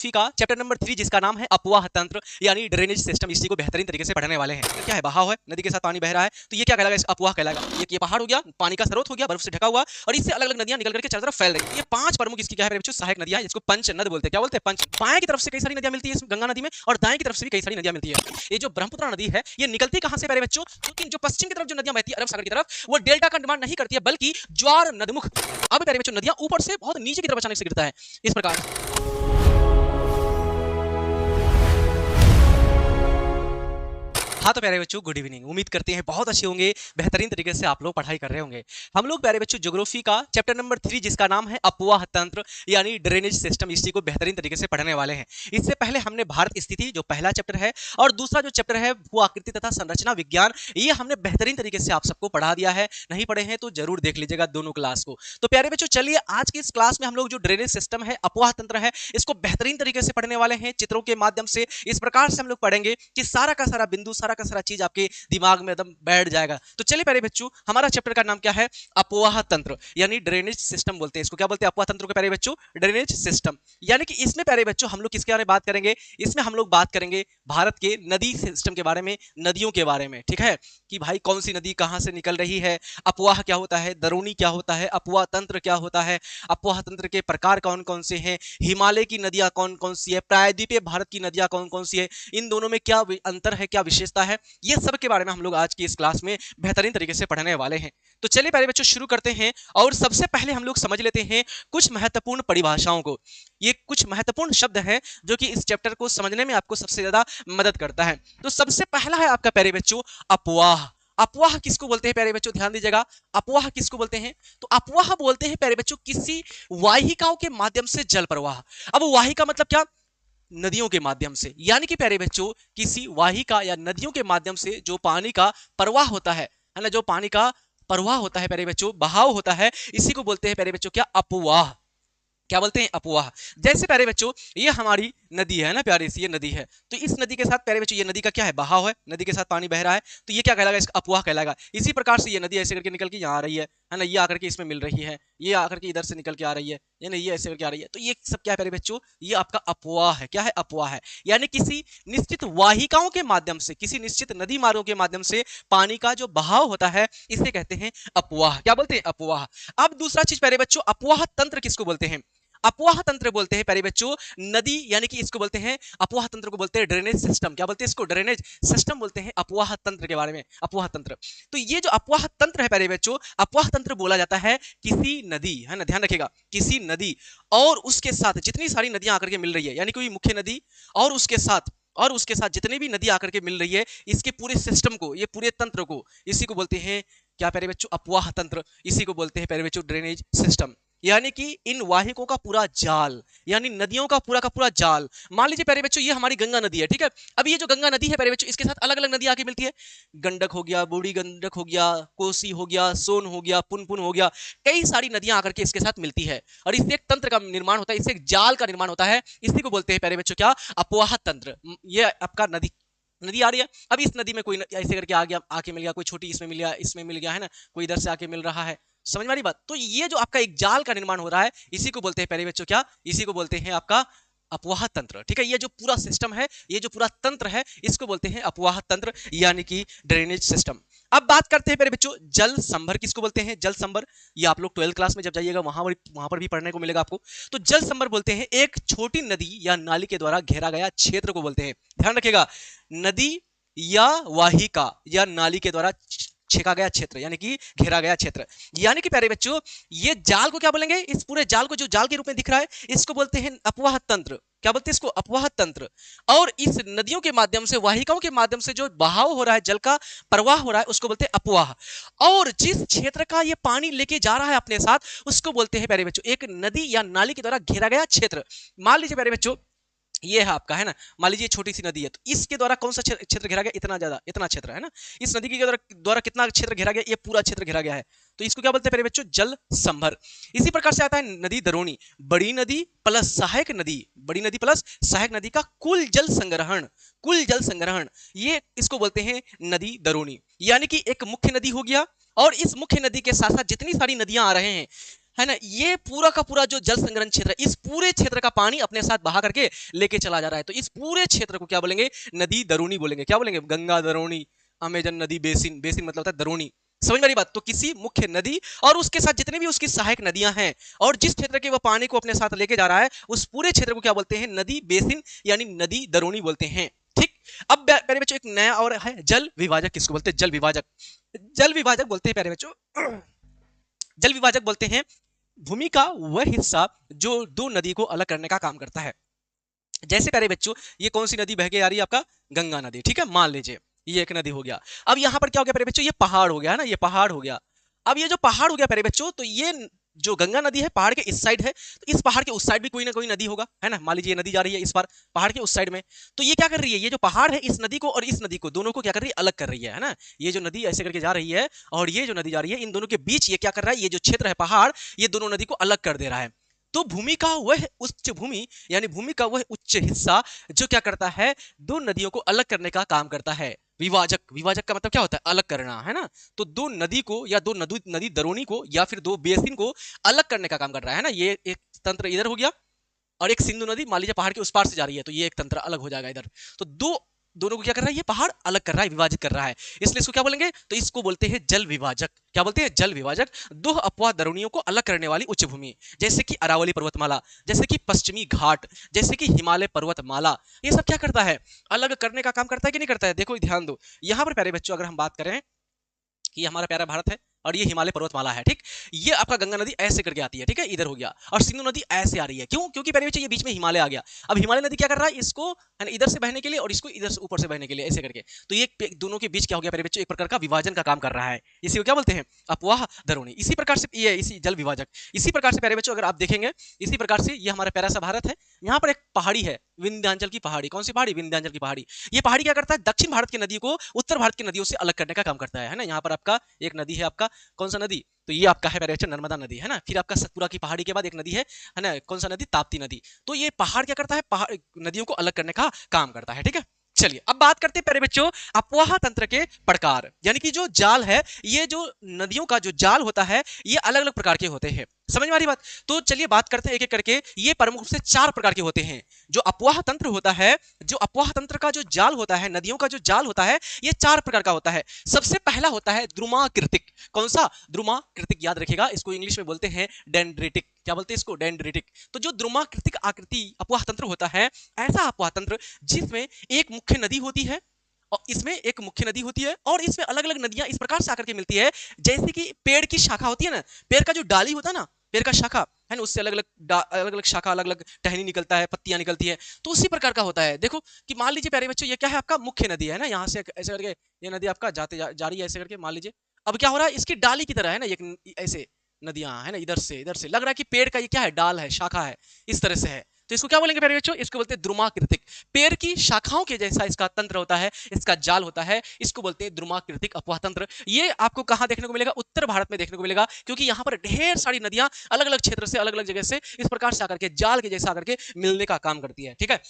का chapter number 3 जिसका नाम है अपवाह तंत्र यानी ड्रेनेज सिस्टम, इसी को बेहतरीन तरीके से पढ़ने वाले हैं। तो क्या है, बहाव है, नदी के साथ पानी बह रहा है, तो ये क्या कहलाएगा, अपवाह कहलाएगा। ये पहाड़ हो गया, पानी का स्रोत हो गया, बर्फ से ढका हुआ, और इससे अलग अलग नदियां निकल करके चारों तरफ फैल रही है। ये 5 प्रमुख इसकी क्या है बच्चों, सहायक नदियां, जिसको पंच नद बोलते हैं। क्या बोलते हैं, पंच। बाएं की तरफ से कई सारी नदियां मिलती है इस गंगा नदी में, और दाएं की तरफ से भी कई सारी नदियां मिलती है। ये जो ब्रह्मपुत्र नदी है, ये निकलती कहां से प्यारे बच्चों, क्योंकि जो पश्चिम की तरफ जो नदियां बहती है अरब सागर की तरफ, वो डेल्टा का निर्माण नहीं करती है, बल्कि ज्वार नदमुख। अब प्यारे बच्चों नदियां ऊपर से बहुत नीचे की तरफ अचानक से गिरता है इस प्रकार। हाँ तो प्यारे बच्चों, गुड इवनिंग। उम्मीद करते हैं बहुत अच्छे होंगे, बेहतरीन तरीके से आप लोग पढ़ाई कर रहे होंगे। हम लोग प्यारे बच्चों ज्योग्राफी का चैप्टर नंबर 3 जिसका नाम है अपवाह तंत्र यानी ड्रेनेज सिस्टम, इसी को बेहतरीन तरीके से पढ़ने वाले हैं। इससे पहले हमने भारत स्थिति जो पहला चैप्टर है, और दूसरा जो चैप्टर है भू आकृति तथा संरचना विज्ञान, ये हमने बेहतरीन तरीके से आप सबको पढ़ा दिया है। नहीं पढ़े हैं तो जरूर देख लीजिएगा दोनों क्लास को। तो प्यारे बच्चों चलिए आज की इस क्लास में हम लोग जो ड्रेनेज सिस्टम है, अपवाह तंत्र है, इसको बेहतरीन तरीके से पढ़ने वाले हैं। चित्रों के माध्यम से इस प्रकार से हम लोग पढ़ेंगे कि सारा का सारा बिंदु, सारा का सारा चीज आपके दिमाग में एकदम बैठ जाएगा। तो चलिए प्यारे बच्चों, हमारा चैप्टर का नाम क्या है, अपवाह तंत्र यानी ड्रेनेज सिस्टम बोलते हैं इसको। क्या बोलते हैं, अपवाह तंत्र को प्यारे बच्चों, ड्रेनेज सिस्टम। यानी कि इसमें प्यारे बच्चों हम लोग किसके बारे में बात करेंगे, इसमें हम लोग बात करेंगे भारत के नदी सिस्टम के बारे में, नदियों के बारे में। ठीक है, कि भाई कौन सी नदी कहां से निकल रही है, अपवाह क्या होता है, दरोनी क्या होता है, अपवाह तंत्र क्या होता है, अपवाह तंत्र के प्रकार कौन कौन से हैं, हिमालय की नदियां कौन कौन सी है, प्रायद्वीपीय भारत की नदियां कौन कौन सी है, इन दोनों में क्या अंतर है, क्या विशेषता है, ये सब के बारे में हम लोग आज की इस क्लास में बेहतरीन तरीके से पढ़ने वाले हैं। तो चलिए प्यारे बच्चों शुरू करते हैं, और सबसे पहले हम लोग समझ लेते हैं कुछ महत्वपूर्ण परिभाषाओं को। ये कुछ महत्वपूर्ण शब्द हैं जो कि इस चैप्टर को समझने में आपको सबसे ज्यादा मदद करता है। तो सबसे पहला है आपका प्यारे बच्चों अपवाह। अपवाह किसको बोलते हैं प्यारे बच्चों, ध्यान दीजिएगा। अपवाह किसको बोलते हैं, तो अपवाह बोलते हैं प्यारे बच्चों किसी वाहिकाओं के माध्यम से जल प्रवाह। अब वाहिका मतलब क्या, नदियों के माध्यम से, यानी कि प्यारे बच्चों किसी वाहिका या नदियों के माध्यम से जो पानी का प्रवाह होता है ना, जो पानी का प्रवाह होता है प्यारे बच्चों, बहाव होता है, इसी को बोलते हैं प्यारे बच्चों क्या, अपवाह। क्या बोलते हैं, अपवाह। जैसे प्यारे बच्चों ये हमारी नदी है ना, प्यारे सी ये नदी है, तो इस नदी के साथ प्यारे बच्चों ये नदी का क्या है, बहाव है, नदी के साथ पानी बह रहा है, तो ये क्या कहलाएगा, इसका अपवाह कहलाएगा। इसी प्रकार से ये नदी ऐसे करके निकल के यहाँ आ रही है ना, ये आकर के इसमें मिल रही है, ये आकर के इधर से निकल के आ रही है, ये नहीं ये ऐसे करके आ रही है, तो ये सब क्या है प्यारे बच्चों, ये आपका अपवाह है। क्या है, अपवाह है। यानी किसी निश्चित वाहिकाओं के माध्यम से, किसी निश्चित नदी मार्गों के माध्यम से पानी का जो बहाव होता है, इसे कहते हैं अपवाह। क्या बोलते हैं, अपवाह। अब दूसरा चीज प्यारे बच्चों, अपवाह तंत्र किसको बोलते हैं, अपवाह तंत्र बोलते हैं प्यारे बच्चों नदी, यानी कि इसको बोलते हैं, अपवाह तंत्र को बोलते हैं ड्रेनेज सिस्टम। क्या बोलते हैं इसको, ड्रेनेज सिस्टम बोलते हैं अपवाह तंत्र के बारे में, अपवाह तंत्र। तो ये जो अपवाह तंत्र है प्यारे बच्चों, अपवाह तंत्र बोला जाता है किसी नदी, है ना, ध्यान रखिएगा, किसी नदी और उसके साथ जितनी सारी नदियां आकर के मिल रही है, यानी कोई मुख्य नदी और उसके साथ जितनी भी नदी आकर के मिल रही है, इसके पूरे सिस्टम को, ये पूरे तंत्र को, इसी को बोलते हैं क्या प्यारे बच्चों, अपवाह तंत्र। इसी को बोलते हैं प्यारे बच्चों ड्रेनेज सिस्टम। यानी कि इन वाहिकों का पूरा जाल, यानी नदियों का पूरा जाल। मान लीजिए प्यारे बच्चों ये हमारी गंगा नदी है, ठीक है। अब ये जो गंगा नदी है प्यारे बच्चों, इसके साथ अलग अलग नदी आके मिलती है, गंडक हो गया, बूढ़ी गंडक हो गया, कोसी हो गया, सोन हो गया, पुनपुन हो गया, कई सारी नदियां आकर के इसके साथ मिलती है, और इससे एक तंत्र का निर्माण होता है, इससे एक जाल का निर्माण होता है। इसी को बोलते हैं प्यारे बच्चों क्या, अपवाह तंत्र। ये आपका नदी नदी आ रही है, अब इस नदी में कोई ऐसे करके आ गया, आके मिल गया, कोई छोटी इसमें मिल गया, इसमें मिल गया, है ना, कोई इधर से आके मिल रहा है, समझ में आ रही बात। तो ये जो आपका एक जाल का निर्माण हो रहा है, इसी को बोलते हैं प्यारे बच्चों क्या, इसी को बोलते हैं आपका अपवाह तंत्र। ठीक है, ये जो पूरा सिस्टम है, ये जो पूरा तंत्र है, इसको बोलते हैं अपवाह तंत्र यानी कि ड्रेनेज सिस्टम। अब बात करते हैं प्यारे बच्चों जल संभर किसको बोलते हैं, जल संभर। ये आप लोग 12th क्लास में जब जाइएगा वहां पर भी पढ़ने को मिलेगा आपको। तो जल संभर बोलते हैं एक छोटी नदी या नाली के द्वारा घेरा गया क्षेत्र को बोलते हैं। ध्यान रखिएगा, नदी या वाहिका या नाली के द्वारा छेका गया क्षेत्र, यानी कि घेरा गया क्षेत्र। यानी कि प्यारे बच्चों ये जाल को क्या बोलेंगे, इस पूरे जाल को जो जाल के रूप में दिख रहा है, इसको बोलते हैं अपवाह तंत्र। क्या बोलते हैं इसको, अपवाह तंत्र। और इस नदियों के माध्यम से, वाहिकाओं के माध्यम से जो बहाव हो रहा है, जल का प्रवाह हो रहा है, उसको बोलते हैं अपवाह। और जिस क्षेत्र का ये पानी लेके जा रहा है अपने साथ, उसको बोलते हैं प्यारे बच्चों एक नदी या नाली के द्वारा घेरा गया क्षेत्र। मान लीजिए प्यारे बच्चों ये है आपका, है ना, मान लीजिए छोटी सी नदी है, तो इसके द्वारा कौन सा क्षेत्र घेरा गया, इतना ज्यादा, इतना क्षेत्र, है ना। इस नदी के द्वारा कितना क्षेत्र घेरा गया, ये पूरा क्षेत्र घेरा गया है, तो इसको क्या बोलते हैं प्यारे बच्चों, जल संभर। इसी प्रकार से आता है नदी दरोनी, बड़ी नदी प्लस सहायक नदी, बड़ी नदी प्लस सहायक नदी का कुल जल संग्रहण, कुल जल संग्रहण, ये इसको बोलते हैं नदी दरोनी। यानी कि एक मुख्य नदी हो गया, और इस मुख्य नदी के साथ साथ जितनी सारी नदियां आ रहे हैं, है ना, ये पूरा का पूरा जो जल संग्रहण क्षेत्र है, इस पूरे क्षेत्र का पानी अपने साथ बहा करके लेके चला जा रहा है। तो इस पूरे क्षेत्र को क्या बोलेंगे? नदी दरोनी बोलेंगे। क्या बोलेंगे? गंगा दरोनी, अमेजन नदी, बेसिन, बेसिन मतलब होता है दरोनी। समझ वाली बात। तो किसी मुख्य नदी और उसके साथ जितने भी उसकी सहायक नदियां हैं और जिस क्षेत्र के वह पानी को अपने साथ लेके जा रहा है, उस पूरे क्षेत्र को क्या बोलते हैं? नदी बेसिन यानी नदी दरोनी बोलते हैं। ठीक। अब प्यारे बच्चों एक नया और है जल विभाजक। किसको बोलते हैं? जल विभाजक। जल विभाजक बोलते हैं प्यारे बच्चों, जल विभाजक बोलते हैं भूमि का वह हिस्सा जो दो नदी को अलग करने का काम करता है। जैसे प्यारे बच्चों ये कौन सी नदी बह के आ रही है? आपका गंगा नदी। ठीक है, मान लीजिए ये एक नदी हो गया। अब यहां पर क्या हो गया प्यारे बच्चों? ये पहाड़ हो गया है ना, ये पहाड़ हो गया। अब ये जो पहाड़ हो गया प्यारे बच्चों, तो ये जो गंगा नदी है पहाड़ के इस साइड है, तो इस पहाड़ के उस साइड भी कोई ना कोई नदी होगा, है ना। मान लीजिए ये नदी जा रही है इस बार पहाड़ के उस साइड में, तो ये क्या कर रही है? ये जो पहाड़ है इस नदी को और इस नदी को दोनों को क्या कर रही है? अलग कर रही है ना। ये जो नदी ऐसे करके जा रही है और ये जो नदी जा रही है, इन दोनों के बीच ये क्या कर रहा है? ये जो क्षेत्र है पहाड़, ये दोनों नदी को अलग कर दे रहा है। तो भूमि का वह उच्च भूमि यानी भूमि का वह उच्च हिस्सा जो क्या करता है? दो नदियों को अलग करने का काम करता है। विभाजक। विभाजक का मतलब क्या होता है? अलग करना, है ना। तो दो नदी को या दो नदी नदी दरोनी को या फिर दो बेसिन को अलग करने का काम कर रहा है ना। ये एक तंत्र इधर हो गया और एक सिंधु नदी मान लीजिए पहाड़ के उस पार से जा रही है, तो ये एक तंत्र अलग हो जाएगा इधर। तो दोनों को क्या कर रहा है? ये पहाड़ अलग कर रहा है, विभाजित कर रहा है। इसलिए इसको क्या बोलेंगे? तो इसको बोलते हैं जल विभाजक। क्या बोलते हैं? जल विभाजक। दो अपवाह दरोनियों को अलग करने वाली उच्च भूमि, जैसे कि अरावली पर्वतमाला, जैसे कि पश्चिमी घाट, जैसे कि हिमालय पर्वतमाला, ये सब क्या करता है? अलग करने का काम करता है कि नहीं करता है? देखो ध्यान दो, यहां पर प्यारे बच्चों अगर हम बात करें कि हमारा प्यारा भारत है और ये हिमालय पर्वतमाला है, ठीक। ये आपका गंगा नदी ऐसे करके आती है, ठीक है, इधर हो गया, और सिंधु नदी ऐसे आ रही है। क्यों? क्योंकि प्यारे बच्चे ये बीच में हिमालय आ गया। अब हिमालय नदी क्या कर रहा है? इसको इधर से बहने के लिए और इसको इधर से ऊपर से बहने के लिए ऐसे करके, तो ये दोनों के बीच क्या हो गया प्यारे बच्चों? एक प्रकार का विभाजन का काम कर रहा है। इसी को क्या बोलते हैं? अपवाह दरोनी। इसी प्रकार से ये इसी जल विभाजक। इसी प्रकार से प्यारे बच्चों अगर आप देखेंगे, इसी प्रकार से ये हमारा प्यारा सा भारत है। यहाँ पर एक पहाड़ी है, विंध्याचल की पहाड़ी। कौन सी पहाड़ी? विंध्याचल की पहाड़ी। ये पहाड़ी क्या करता है? दक्षिण भारत की नदियों को उत्तर भारत की नदियों से अलग करने का काम करता है ना। यहाँ पर आपका एक नदी है, आपका कौन सा नदी? तो ये आपका है प्यारे बच्चों नर्मदा नदी, है ना। फिर आपका सतपुरा की पहाड़ी के बाद एक नदी है ना, कौन सा नदी? ताप्ती नदी। तो ये पहाड़ क्या करता है? पहाड़ नदियों को अलग करने का काम करता है, ठीक है। चलिए अब बात करते हैं प्यारे बच्चों अपवाह तंत्र के प्रकार, यानी कि जो जाल है, ये जो नदियों का जो जाल होता है ये अलग अलग प्रकार के होते हैं। समझ में आ रही बात? तो चलिए बात करते हैं एक एक करके। ये प्रमुख रूप से 4 प्रकार के होते हैं। जो अपवाह तंत्र होता है, जो अपवाह तंत्र का जो जाल होता है, नदियों का जो जाल होता है, ये 4 प्रकार का होता है। सबसे पहला होता है द्रुमाकृतिक। कौन सा? द्रुमाकृतिक, याद रखिएगा, इसको इंग्लिश में बोलते हैं डेंड्रिटिक। क्या बोलते हैं इसको? डेंड्रिटिक। तो जो द्रुमाकृतिक आकृति अपवाह तंत्र होता है, ऐसा अपवाह तंत्र जिसमें एक मुख्य नदी होती है और इसमें एक मुख्य नदी होती है और इसमें अलग अलग नदियां इस प्रकार से आकर के मिलती है, जैसे कि पेड़ की शाखा होती है ना, पेड़ का जो डाली होता है ना, पेड़ का शाखा है ना, उससे अलग अलग शाखा, अलग अलग टहनी निकलता है, पत्तियां निकलती है। तो उसी प्रकार का होता है। देखो कि मान लीजिए प्यारे बच्चों ये क्या है? आपका मुख्य नदी है ना, यहाँ से ऐसे करके ये नदी आपका जा रही है ऐसे करके, मान लीजिए। अब क्या हो रहा है? इसकी डाली की तरह है ना, एक ऐसे नदियां है ना, इधर से लग रहा है कि पेड़ का ये क्या है? डाल है, शाखा है, इस तरह से है। तो इसको क्या बोलेंगे प्यारे बच्चों? इसको बोलते हैं द्रुमाकृतिक। पेड़ की शाखाओं के जैसा इसका तंत्र होता है, इसका जाल होता है, इसको बोलते हैं द्रुमाकृतिक अपवाह तंत्र। ये आपको कहां देखने को मिलेगा? उत्तर भारत में देखने को मिलेगा, क्योंकि यहां पर ढेर सारी नदियां अलग अलग क्षेत्र से, अलग अलग जगह से इस प्रकार से आकर के जाल के जैसा आकर के मिलने का काम करती है, ठीक है।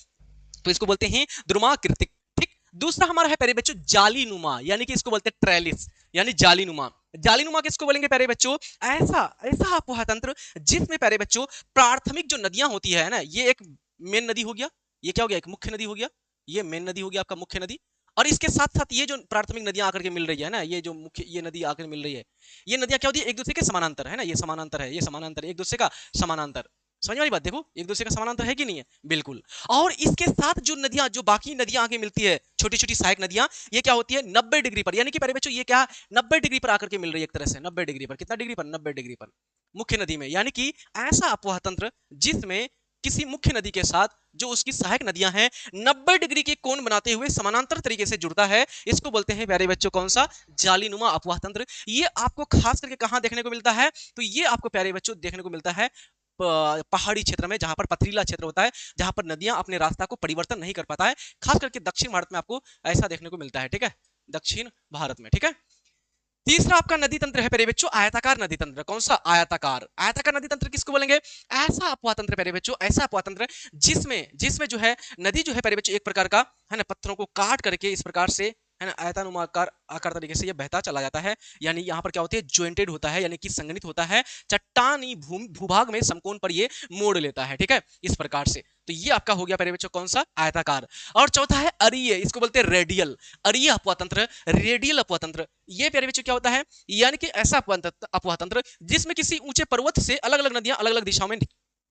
तो इसको बोलते हैं द्रुमाकृतिक, ठीक। दूसरा हमारा है प्यारे बच्चों जालीनुमा, यानी कि इसको बोलते हैं ट्रेलिस, यानी जालीनुमा। जालीनुमा किसको बोलेंगे प्यारे बच्चों? ऐसा ऐसा अपवाह तंत्र जिसमें प्यारे बच्चों प्राथमिक जो नदियां होती है ना, ये एक मेन नदी हो गया, ये क्या हो गया? एक मुख्य नदी हो गया, ये मेन नदी हो गया आपका मुख्य नदी, और इसके साथ साथ ये जो प्राथमिक नदियां आकर के मिल रही है ना, ये जो मुख्य ये नदी आकर मिल रही है, ये नदियां क्या होती है? एक दूसरे के समानांतर, है ना, ये समानांतर है, ये समानांतर, एक दूसरे का समानांतर। समझ वाली बात? देखो एक दूसरे का समानांतर है कि नहीं है? बिल्कुल। और इसके साथ जो नदियां, जो बाकी नदियां आगे मिलती है, छोटी छोटी सहायक नदियां, ये क्या होती है? 90 डिग्री पर, यानी कि प्यारे बच्चों ये क्या 90 डिग्री पर आकर के मिल रही है, एक तरह से 90 डिग्री पर। कितना डिग्री पर? 90 डिग्री पर मुख्य नदी में। यानी कि ऐसा अपवाह तंत्र जिसमें किसी मुख्य नदी के साथ जो उसकी सहायक नदियां हैं 90 डिग्री के कोण बनाते हुए समानांतर तरीके से जुड़ता है, इसको बोलते हैं प्यारे बच्चों कौन सा? जालीनुमा अपवाह तंत्र। ये आपको खास करके कहां देखने को मिलता है? तो ये आपको प्यारे बच्चों देखने को मिलता है पहाड़ी क्षेत्र में, जहां पर पथरीला क्षेत्र होता है, जहां पर नदियां अपने रास्ता को परिवर्तन नहीं कर पाता है। खास करके दक्षिण भारत में आपको ऐसा देखने को मिलता है, ठीक है, दक्षिण भारत में, ठीक है। तीसरा आपका नदी तंत्र है प्यारे बच्चों आयताकार नदी तंत्र। कौन सा? आयताकार। आयताकार नदी तंत्र किसको बोलेंगे? ऐसा अपवाह तंत्र प्यारे बच्चों, ऐसा अपवाह तंत्र जिसमें जिसमें जो है नदी जो है प्यारे बच्चों एक प्रकार का है ना, पत्थरों को काट करके इस प्रकार से है ना, आयतानुमा आकार आकार तरीके से ये बहता चला जाता है। यानी यहाँ पर क्या होती है, ज्वाइंटेड होता है, यानी कि संघनित होता है, चट्टानी भूभाग में समकोण पर ये मोड़ लेता है। ठीक है, इस प्रकार से। तो ये आपका हो गया प्यारे बच्चों कौन सा, आयताकार। और चौथा है अरीय, इसको बोलते हैं रेडियल, अरीय अपवाह तंत्र, रेडियल अपवाह तंत्र। ये प्यारे बच्चों क्या होता है, यानी कि ऐसा अपवाह तंत्र जिसमें किसी ऊंचे पर्वत से अलग अलग नदियां अलग अलग दिशाओं में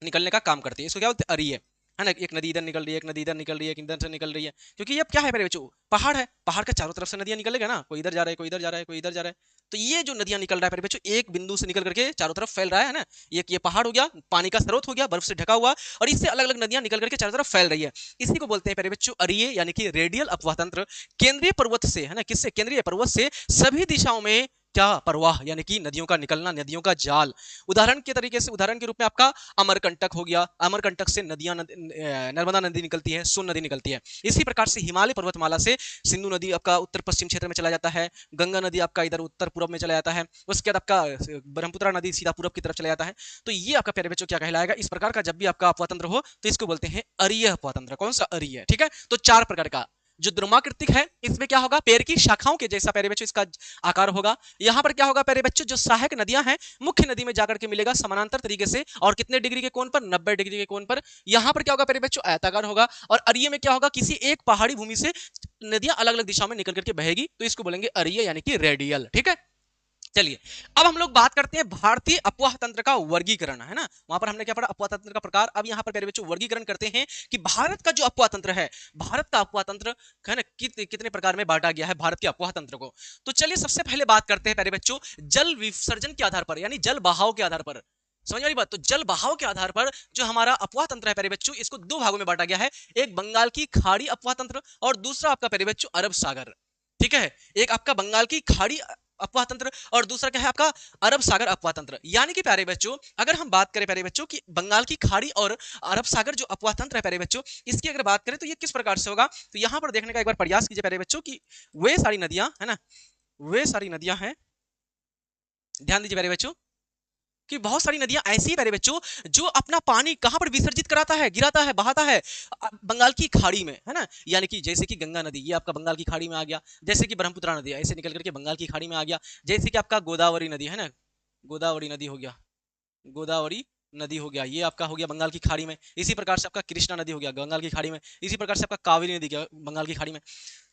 निकलने का काम करती है, इसको क्या बोलते हैं, अरीय। है ना, एक नदी इधर निकल रही है, एक नदी इधर निकल रही है, एक इधर से निकल रही है, क्योंकि ये क्या है मेरे बच्चों, पहाड़ है, पहाड़ के चारों तरफ से नदियां निकलेगा ना, कोई इधर जा रहा है, कोई इधर जा रहा है, कोई इधर जा रहा है। तो ये जो नदियां निकल रहा है मेरे बच्चों, एक बिंदु से निकल करके चारों तरफ फैल रहा है ना, ये पहाड़ हो गया, पानी का स्रोत हो गया, बर्फ से ढका हुआ, और इससे अलग अलग नदियां निकल करके चारों तरफ फैल रही है। इसी को बोलते हैं मेरे बच्चों अरीय, यानी कि रेडियल अपवाह तंत्र। केंद्रीय पर्वत से, है ना, किससे, केंद्रीय पर्वत से सभी दिशाओं में क्या, प्रवाह, यानी कि नदियों का निकलना, नदियों का जाल। उदाहरण के तरीके से, उदाहरण के रूप में आपका अमरकंटक हो गया, अमरकंटक से नदियां नर्मदा नदी निकलती है, सोन नदी निकलती है। इसी प्रकार से हिमालय पर्वतमाला से सिंधु नदी आपका उत्तर पश्चिम क्षेत्र में चला जाता है, गंगा नदी आपका इधर उत्तर पूर्व में चला जाता है, उसके बाद आपका ब्रह्मपुत्र नदी सीधा पूर्व की तरफ चला जाता है। तो ये आपका प्यारे बच्चों क्या कहलाएगा, इस प्रकार का जब भी आपका अपवाह तंत्र हो तो इसको बोलते हैं अरीय अपवाह तंत्र। कौन सा, अरीय। ठीक है, तो चार प्रकार का। जो द्रुमाकृतिक है, इसमें क्या होगा, पेड़ की शाखाओं के जैसा प्यारे बच्चों इसका आकार होगा। यहां पर क्या होगा प्यारे बच्चों, जो सहायक नदियां हैं मुख्य नदी में जाकर के मिलेगा समानांतर तरीके से, और कितने डिग्री के कोण पर, 90 डिग्री के कोण पर। यहां पर क्या होगा प्यारे बच्चों, आयताकार होगा। और अरीय में क्या होगा, किसी एक पहाड़ी भूमि से नदियां अलग अलग दिशाओं में निकल करके बहेगी, तो इसको बोलेंगे अरीय, यानी कि रेडियल। ठीक है, चलिए अब हम लोग बात करते हैं भारतीय अपवाह तंत्र का वर्गीकरण, है ना। वहां पर हमने क्या पढ़ा, अपवाह तंत्र का प्रकार। अब यहाँ पर प्यारे बच्चों वर्गीकरण करते हैं कि भारत का जो अपवाह तंत्र है, भारत का अपवाह तंत्र है ना, कितने प्रकार में बांटा गया है भारत के अपवाह तंत्र को। तो चलिए सबसे पहले बात करते हैं प्यारे बच्चों जल विसर्जन के आधार पर, यानी जल बहाव के आधार पर। समझ वाली बात, तो जल बहाव के आधार पर जो हमारा अपवाह तंत्र है प्यारे बच्चों, इसको दो भागों में बांटा गया है। एक बंगाल की खाड़ी अपवाह तंत्र, और दूसरा आपका प्यारे बच्चों अरब सागर। ठीक है, एक आपका बंगाल की खाड़ी अपवाह तंत्र, और दूसरा क्या है आपका अरब सागर अपवाह तंत्र। यानी कि प्यारे बच्चों अगर हम बात करें प्यारे बच्चों कि बंगाल की खाड़ी और अरब सागर जो अपवाह तंत्र है प्यारे बच्चों, इसकी अगर बात करें तो ये किस प्रकार से होगा, तो यहां पर देखने का एक बार प्रयास कीजिए प्यारे बच्चों कि वे सारी नदियां, है ना, वे सारी नदियां हैं, ध्यान दीजिए प्यारे बच्चों कि बहुत सारी नदियां ऐसी है प्यारे बच्चों जो अपना पानी कहां पर विसर्जित कराता है, गिराता है, बहाता है, बंगाल की खाड़ी में, है ना। यानी कि जैसे कि गंगा नदी, ये आपका बंगाल की खाड़ी में आ गया। जैसे कि ब्रह्मपुत्र नदी ऐसे निकल करके बंगाल की खाड़ी में आ गया। जैसे कि आपका गोदावरी नदी, है ना, गोदावरी नदी हो गया, गोदावरी नदी हो गया, ये आपका हो गया बंगाल की खाड़ी में। इसी प्रकार से आपका कृष्णा नदी हो गया बंगाल की खाड़ी में। इसी प्रकार से आपका कावेरी नदी गया बंगाल की खाड़ी में,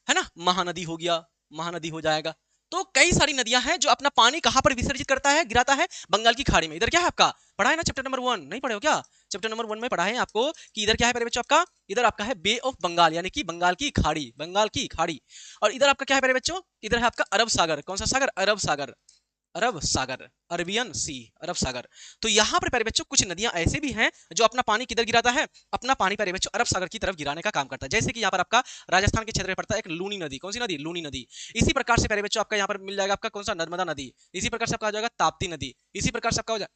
है ना। महानदी हो गया, महानदी हो जाएगा। तो कई सारी नदियां हैं जो अपना पानी कहां पर विसर्जित करता है, गिराता है, बंगाल की खाड़ी में। इधर क्या है आपका, पढ़ा है ना चैप्टर नंबर 1, नहीं पढ़े हो क्या, चैप्टर नंबर 1 में पढ़ा है आपको कि इधर क्या है प्यारे बच्चों आपका, इधर आपका है बे ऑफ बंगाल, यानी कि बंगाल की खाड़ी, बंगाल की खाड़ी। और इधर आपका क्या है प्यारे बच्चों, इधर है आपका अरब सागर। कौन सा सागर, अरब सागर, अरब सागर, अरबियन सी, अरब सागर। तो यहां पर प्यारे बच्चों कुछ नदियां ऐसे भी हैं जो अपना पानी किधर गिराता है, अपना पानी प्यारे बच्चों अरब सागर की तरफ गिराने का काम करता है। जैसे कि यहाँ पर आपका राजस्थान के क्षेत्र में पड़ता है एक लूनी नदी। कौन सी नदी, लूनी नदी। इसी प्रकार से प्यारे बच्चों आपका यहाँ पर मिल जाएगा आपका कौन सा, नर्मदा नदी। इसी प्रकार से आपका हो जाएगा ताप्ती नदी। इसी प्रकार से आपका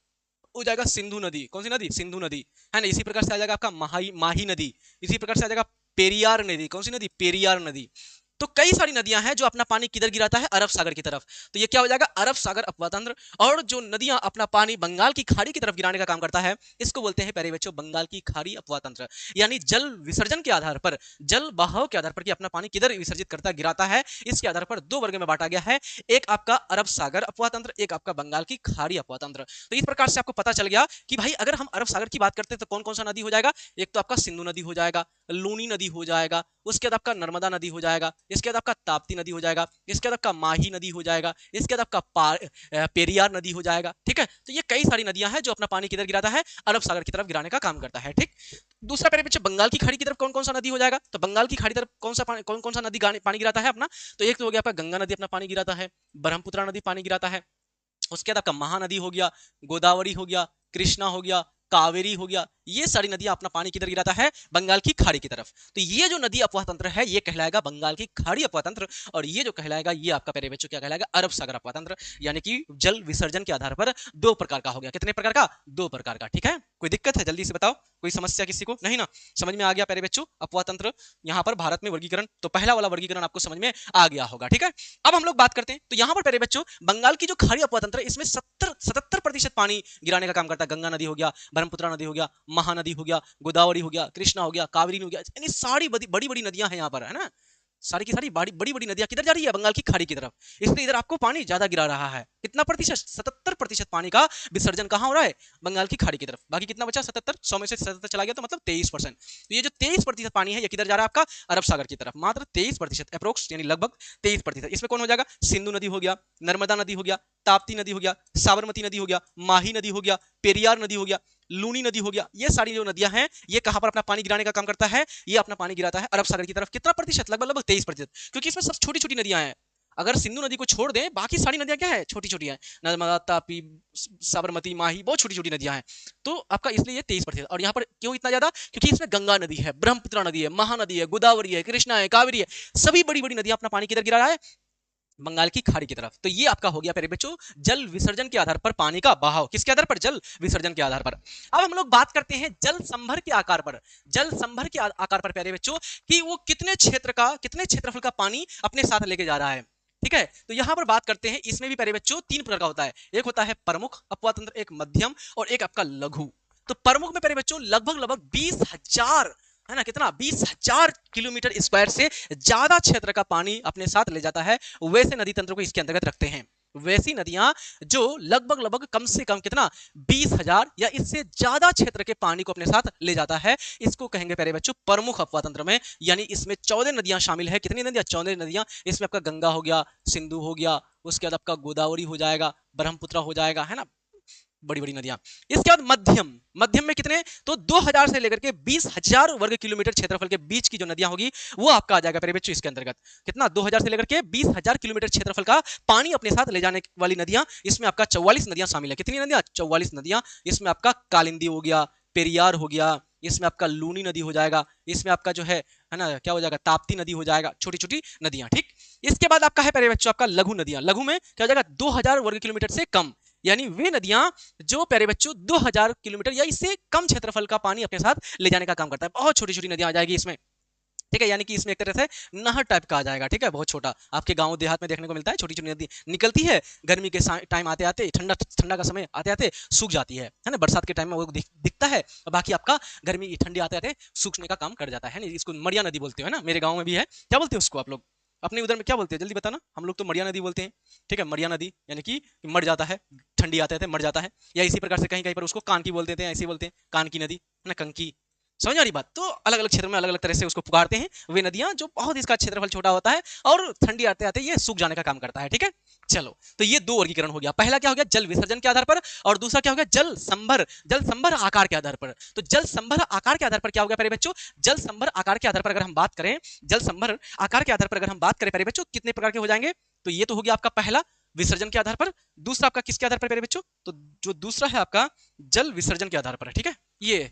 हो जाएगा सिंधु नदी। कौन सी नदी, सिंधु नदी, है ना। इसी प्रकार से आ जाएगा आपका माही नदी। इसी प्रकार से आ जाएगा पेरियार नदी। कौन सी नदी, पेरियार नदी। तो कई सारी नदियां हैं जो अपना पानी किधर गिराता है, अरब सागर की तरफ। तो ये क्या हो जाएगा, अरब सागर अपवाह तंत्र। और जो नदियां अपना पानी बंगाल की खाड़ी की तरफ गिराने का काम करता है, इसको बोलते हैं प्यारे बच्चों बंगाल की खाड़ी अपवाह तंत्र। यानी जल विसर्जन के आधार पर, जल बहाव के आधार पर कि अपना पानी किधर विसर्जित करता गिराता है, इसके आधार पर दो वर्ग में बांटा गया है। एक आपका अरब सागर अपवाह तंत्र, एक आपका बंगाल की खाड़ी अपवाह तंत्र। तो इस प्रकार से आपको पता चल गया कि भाई अगर हम अरब सागर की बात करते हैं तो कौन कौन सा नदी हो जाएगा, एक तो आपका सिंधु नदी हो जाएगा, लूनी नदी हो जाएगा, उसके बाद आपका नर्मदा नदी हो जाएगा, इसके बाद आपका ताप्ती नदी हो जाएगा, इसके बाद आपका माही नदी हो जाएगा, इसके बाद आपका पेरियार नदी हो जाएगा। ठीक है, तो ये कई सारी नदियां हैं जो अपना पानी किधर गिराता है, अरब सागर की तरफ गिराने का काम करता है। ठीक, दूसरा प्यारे बच्चे बंगाल की खाड़ी की तरफ कौन कौन सा नदी हो जाएगा, तो बंगाल की खाड़ी तरफ कौन कौन सा नदी पानी गिराता है अपना, तो एक तो हो गया आपका गंगा नदी अपना पानी गिराता है, ब्रह्मपुत्र नदी पानी गिराता है, उसके बाद आपका महानदी हो गया, गोदावरी हो गया, कृष्णा हो गया, कावेरी हो गया। ये सारी नदियां अपना पानी किधर गिराता है, बंगाल की खाड़ी की तरफ। तो ये जो नदी अपवाह तंत्र है ये कहलाएगा बंगाल की खाड़ी अपवाह तंत्र, और ये जो कहलाएगा ये आपका प्यारे बच्चों क्या कहलाएगा, अरब सागर अपवाह तंत्र। यानी कि जल विसर्जन के आधार पर दो प्रकार का हो गया। कितने प्रकार का, दो प्रकार का। ठीक है, कोई दिक्कत है जल्दी से बताओ, कोई समस्या किसी को, नहीं ना, समझ में आ गया प्यारे बच्चों अपवाह तंत्र यहाँ पर भारत में वर्गीकरण। तो पहला वाला वर्गीकरण आपको समझ में आ गया होगा। ठीक है, अब हम लोग बात करते हैं तो यहाँ पर प्यारे बच्चों बंगाल की जो खाड़ी अपवाह तंत्र है इसमें 77% पानी गिराने का काम करता है। गंगा नदी हो गया, ब्रह्मपुत्र नदी हो गया, महानदी हो गया, गोदावरी हो गया, कृष्णा हो गया, कावेरी हो गया, यानी सारी बड़ी बड़ी नदियां हैं यहाँ पर, है ना। सारी की सारी बड़ी बड़ी बड़ी नदियां किधर जा रही है, बंगाल की खाड़ी की तरफ, इसलिए इधर आपको पानी ज्यादा गिरा रहा है। कितना प्रतिशत, 77% पानी का विसर्जन कहाँ हो रहा है, बंगाल की खाड़ी की तरफ। बाकी कितना बचा, 77, 100 में से 77 चला गया तो मतलब 23%। तो ये जो 23% पानी है ये किधर जा रहा है आपका, अरब सागर की तरफ, मात्र 23% अप्रोक्स, यानी लगभग 23%। इसमें कौन हो जाएगा, सिंधु नदी हो गया, नर्मदा नदी हो गया, ताप्ती नदी हो गया, साबरमती नदी हो गया, माही नदी हो गया, पेरियार नदी हो गया, लूनी नदी हो गया। ये सारी जो नदियां हैं ये कहां पर अपना पानी गिराने का काम करता है, ये अपना पानी गिराता है अरब सागर की तरफ। कितना प्रतिशत, लगभग लगभग 23%, क्योंकि इसमें सब छोटी छोटी नदियां हैं। अगर सिंधु नदी को छोड़ दें बाकी सारी नदियां क्या है, छोटी छोटी है, नर्मदा, तापी, साबरमती, माही, बहुत छोटी छोटी नदियां हैं। तो आपका इसलिए ये 23%। और यहाँ पर क्यों इतना ज्यादा, क्योंकि इसमें गंगा नदी है, ब्रह्मपुत्र नदी है, महानदी है, गोदावरी है, कृष्णा है, कावेरी है, सभी बड़ी बड़ी नदियां अपना पानी किधर गिरा रहा है, बंगाल की खाड़ी की तरफ। तो ये आपका हो गया प्यारे बच्चों जल विसर्जन के आधार पर पानी का बहाव, किसके आधार पर, जल विसर्जन के आधार पर। अब हम लोग बात करते हैं जल संभर के आकार पर, जल संभर के आकार पर प्यारे बच्चों, कि वो कितने क्षेत्र का, कितने क्षेत्रफल का पानी अपने साथ लेके जा रहा है। ठीक है, तो यहां पर बात करते हैं, इसमें भी प्यारे बच्चों 3 प्रकार का होता है, एक होता है प्रमुख अपवाह तंत्र, एक मध्यम और एक आपका लघु। तो प्रमुख में प्यारे बच्चों लगभग लगभग 20,000 है ना, कितना, 20,000 किलोमीटर स्क्वायर से ज्यादा क्षेत्र का पानी अपने साथ ले जाता है, वैसे नदी तंत्र को इसके अंतर्गत रखते हैं। वैसी नदियां जो लगभग लगभग कम से कम कितना, 20,000 या इससे ज्यादा क्षेत्र के पानी को अपने साथ ले जाता है, इसको कहेंगे प्यारे बच्चों प्रमुख अपवाह तंत्र में। यानी इसमें 14 नदियां शामिल है, कितनी नदियां, 14 नदियां। इसमें आपका गंगा हो गया, सिंधु हो गया, उसके बाद आपका गोदावरी हो जाएगा, ब्रह्मपुत्र हो जाएगा, है ना, बड़ी बड़ी नदियां। इसके बाद मध्यम, मध्यम में कितने, तो 2000 से लेकर के 20,000 वर्ग किलोमीटर क्षेत्रफल के बीच की जो नदियां होगी वो आपका आ जाएगा प्यारे बच्चों इसके अंतर्गत। कितना, 2000 से लेकर के 20,000 किलोमीटर क्षेत्रफल का पानी अपने साथ ले जाने वाली नदियां, इसमें आपका 44 नदियां शामिल है। कितनी नदियां, 44 नदियां। इसमें आपका कालिंदी हो गया, पेरियार हो गया, इसमें आपका लूनी नदी हो जाएगा, इसमें आपका जो है ना क्या हो जाएगा, ताप्ती नदी हो जाएगा, छोटी छोटी नदियां। ठीक, इसके बाद आपका है प्यारे बच्चों आपका लघु नदियां। लघु में क्या हो जाएगा, 2000 वर्ग किलोमीटर से कम, यानी वे नदियां जो प्यारे बच्चों 2000 किलोमीटर या इससे कम क्षेत्रफल का पानी अपने साथ ले जाने का काम करता है। बहुत छोटी छोटी नदियां आ जाएगी इसमें। ठीक है, यानी कि इसमें एक तरह से नहर टाइप का आ जाएगा। ठीक है, बहुत छोटा, आपके गांव देहात में देखने को मिलता है, छोटी छोटी नदी निकलती है, गर्मी के टाइम आते आते, ठंडा ठंडा का समय आते आते सूख जाती है ना, बरसात के टाइम में वो दिखता है, और बाकी आपका गर्मी ठंडी आते आते सूखने का काम कर जाता है ना। इसको मरिया नदी बोलते हो ना, मेरे गाँव में भी है। क्या बोलते हैं उसको आप लोग, अपने उधर में क्या बोलते हैं, जल्दी बताना। हम लोग तो मरिया नदी बोलते हैं। ठीक है, मरिया नदी यानी कि मर जाता है, ठंडी आते आते मर जाता है, या इसी प्रकार से कहीं कहीं पर उसको कान की बोल देते हैं, ऐसे बोलते हैं कान की नदी, है ना, कंकी। समझ आ रही बात। तो अलग अलग क्षेत्र में अलग अलग तरह से उसको पुकारते हैं, वे नदियां जो बहुत इसका क्षेत्रफल छोटा होता है और ठंडी आते आते ये सूख जाने का काम करता है। ठीक है, चलो, तो ये दो वर्गीकरण हो गया। पहला क्या हो गया, जल विसर्जन के आधार पर, और दूसरा क्या हो गया, जल संभर, जल संभर आकार के आधार पर। तो जल संभर आकार के आधार पर क्या हो गया प्यारे बच्चों, जल संभर आकार के आधार पर अगर हम बात करें, जल संभर आकार के आधार पर अगर हम बात करें प्यारे बच्चों, कितने प्रकार के हो जाएंगे, तो ये तो हो गया आपका पहला विसर्जन के आधार पर, दूसरा आपका किसके आधार पर प्यारे बच्चों, तो जो दूसरा है आपका जल विसर्जन के आधार पर है। ठीक है, ये